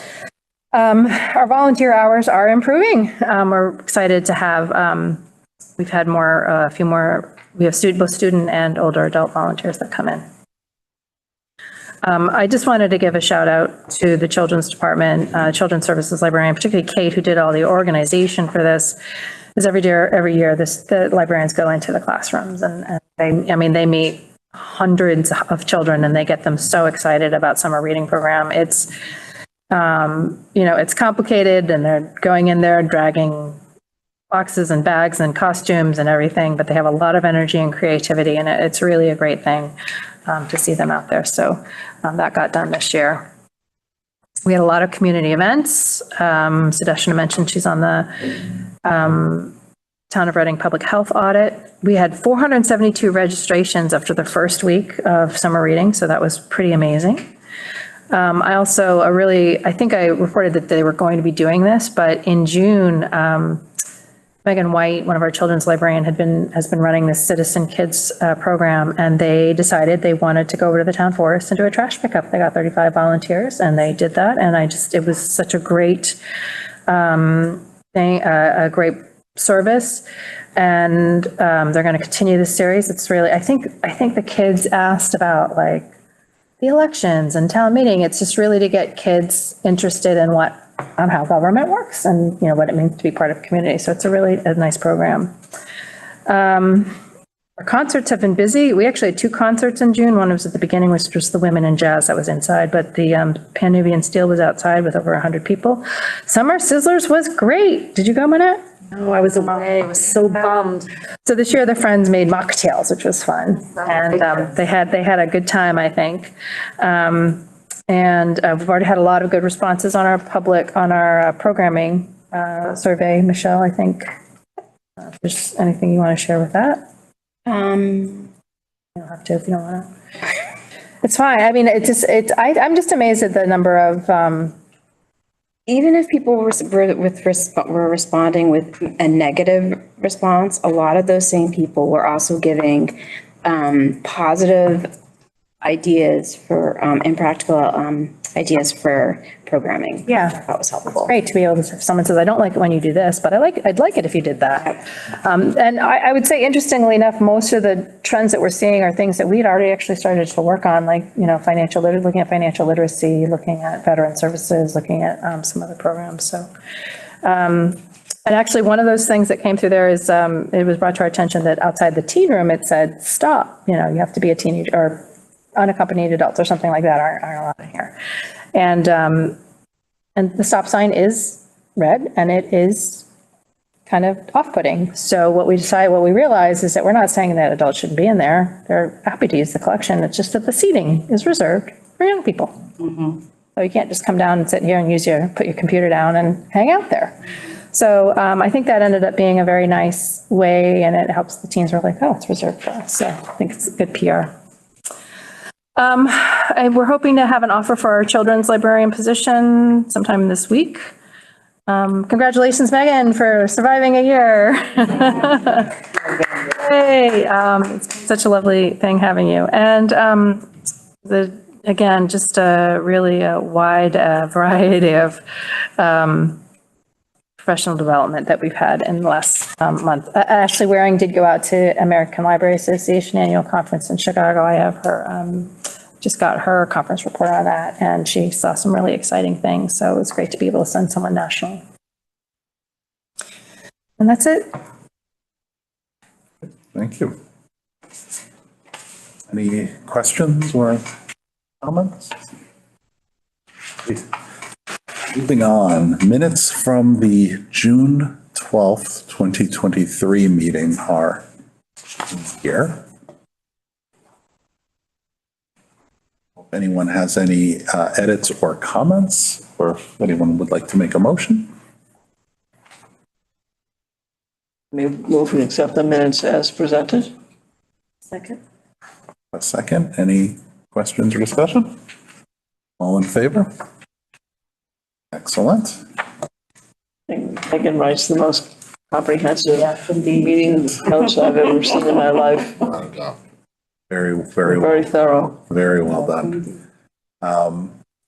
Our volunteer hours are improving. We're excited to have, we've had a few more, we have both student and older adult volunteers that come in. I just wanted to give a shout out to the Children's Department, Children's Services Librarian, particularly Kate, who did all the organization for this. Because every year, the librarians go into the classrooms and they meet hundreds of children and they get them so excited about summer reading program. It's, it's complicated and they're going in there dragging boxes and bags and costumes and everything, but they have a lot of energy and creativity, and it's really a great thing to see them out there. So that got done this year. We had a lot of community events. Sudeshna mentioned she's on the Town of Reading Public Health Audit. We had 472 registrations after the first week of summer reading, so that was pretty amazing. I also I think I reported that they were going to be doing this, but in June, Megan White, one of our children's librarian, has been running this Citizen Kids program, and they decided they wanted to go over to the town forest and do a trash pickup. They got 35 volunteers, and they did that, and it was such a great thing, a great service, and they're going to continue this series. It's really, I think the kids asked about like the elections and town meeting. It's just really to get kids interested in how government works and, what it means to be part of a community. So it's a nice program. Our concerts have been busy. We actually had 2 concerts in June. One was at the beginning, which was the Women in Jazz that was inside, but the Pan-Nubian Steel was outside with over 100 people. Summer Sizzlers was great. Did you go, Manette? Oh, I was away. I was so bummed. So this year the friends made mocktails, which was fun. And they had a good time, I think. And we've already had a lot of good responses on our programming survey. Michelle, I think, if there's anything you want to share with that? You don't have to if you don't want to. It's fine. I mean, I'm just amazed at the number of, Even if people were responding with a negative response, a lot of those same people were also giving positive ideas for and practical ideas for programming. Yeah. That was helpful. great to be able to, if someone says, I don't like it when you do this, but I'd like it if you did that. And I would say, interestingly enough, most of the trends that we're seeing are things that we'd already actually started to work on, like, looking at financial literacy, looking at veteran services, looking at some other programs. So, and actually one of those things that came through there is, it was brought to our attention that outside the teen room, it said, stop, you have to be a teenager, or unaccompanied adults or something like that aren't allowed in here. And the stop sign is red, and it is kind of off-putting. So what we realized is that we're not saying that adults shouldn't be in there. They're happy to use the collection. It's just that the seating is reserved for young people. Mm-hmm. So you can't just come down and sit here and put your computer down and hang out there. So I think that ended up being a very nice way, and it helps the teens. We're like, oh, it's reserved for us. So I think it's good PR. And we're hoping to have an offer for our children's librarian position sometime this week. Congratulations, Megan, for surviving a year. Hey, it's such a lovely thing having you. And again, just a really wide variety of professional development that we've had in the last month. Ashley Waring did go out to American Library Association annual conference in Chicago. I have her, just got her conference report on that, and she saw some really exciting things. So it was great to be able to send someone nationally. And that's it. Thank you. Any questions or comments? Moving on, minutes from the June 12th, 2023 meeting are here. If anyone has any edits or comments, or if anyone would like to make a motion. Move and accept the minutes as presented. Second. A second. Any questions or discussion? All in favor? Excellent. Megan writes the most comprehensive meeting notes I've ever seen in my life. Very, Very thorough. very well done.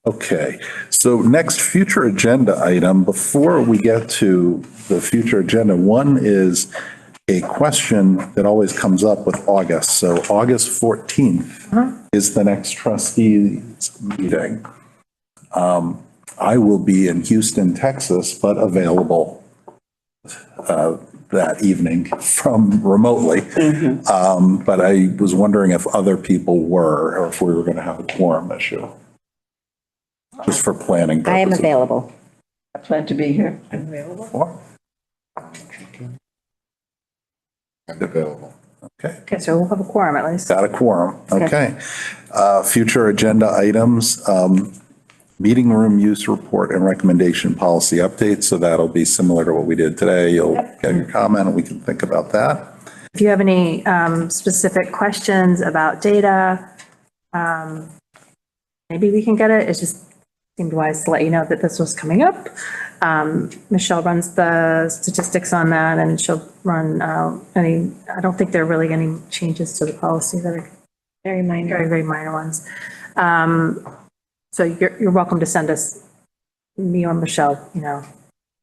Okay, so next future agenda item, before we get to the future agenda, one is a question that always comes up with August. So August 14th is the next trustees meeting. I will be in Houston, Texas, but available that evening from remotely. But I was wondering if other people were, or if we were going to have a quorum issue. Just for planning I am purposes. available. I plan to be here. Or- And available. Okay, Okay, so we'll have a quorum at least. got a quorum. Okay. Future agenda items, meeting room use report and recommendation policy updates. So that'll be similar to what we did today. You'll get your comment and we can think about that. If you have any specific questions about data, maybe we can get it. It's just seemed wise to let you know that this was coming up. Michelle runs the statistics on that, and she'll run any, I don't think there are really any changes to the policy that are Very minor. very, very minor ones. So you're welcome to send us, me or Michelle, you know,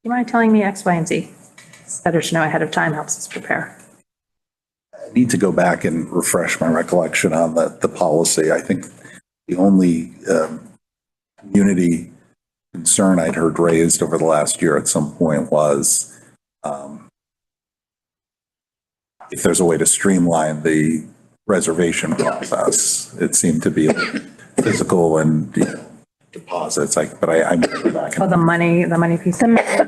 you mind telling me X, Y, and Z? It's better to know ahead of time, helps us prepare. I need to go back and refresh my recollection on the policy. I think the only community concern I'd heard raised over the last year at some point was if there's a way to streamline the reservation process. It seemed to be physical and deposits, but I'm back. Oh, the money piece. That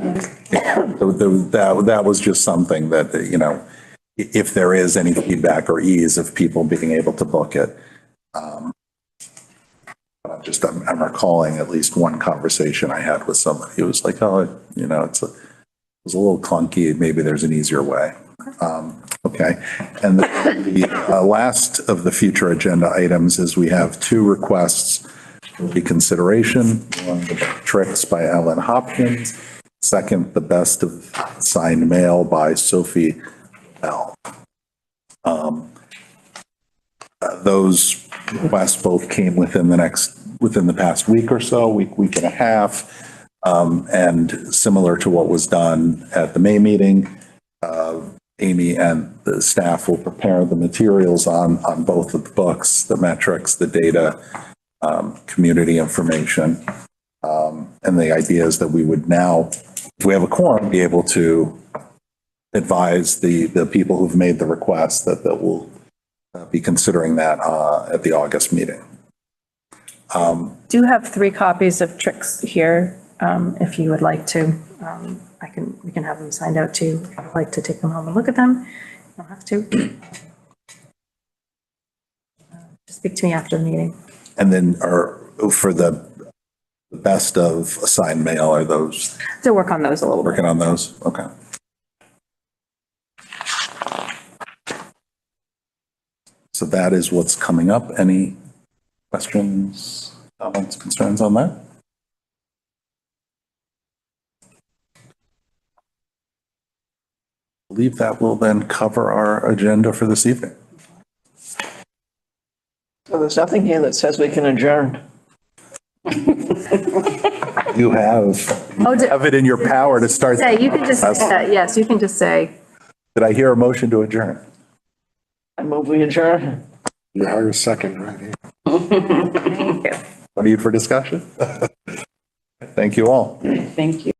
was just something that, if there is any feedback or ease of people being able to book it. I'm recalling at least one conversation I had with somebody who was like, oh, it was a little clunky. Maybe there's an easier way. Okay. And the last of the future agenda items is we have two requests for reconsideration. One, the Tricks by Ellen Hopkins. Second, The Best of Signed Mail by Sophie Bell. Those requests both came within the past week or so, week and a half. And similar to what was done at the May meeting, Amy and the staff will prepare the materials on both of the books, the metrics, the data, community information. And the idea is that we would now, if we have a quorum, be able to advise the people who've made the request that we'll be considering that at the August meeting. Do have 3 copies of Tricks here, if you would like to. We can have them signed out too. If you'd like to take them home and look at them, you don't have to. Just speak to me after the meeting. And then for the best of assigned mail, are those To work on those a little bit. working on those? Okay. So that is what's coming up. Any questions, comments, concerns on that? I believe that will then cover our agenda for this evening. So there's nothing here that says we can adjourn. You have it in your power to start. Say, you can just, yes, you can just say, Did I hear a motion to adjourn? I move we adjourn. You have a second, right? thank you. No need for discussion? Thank you all. Thank you.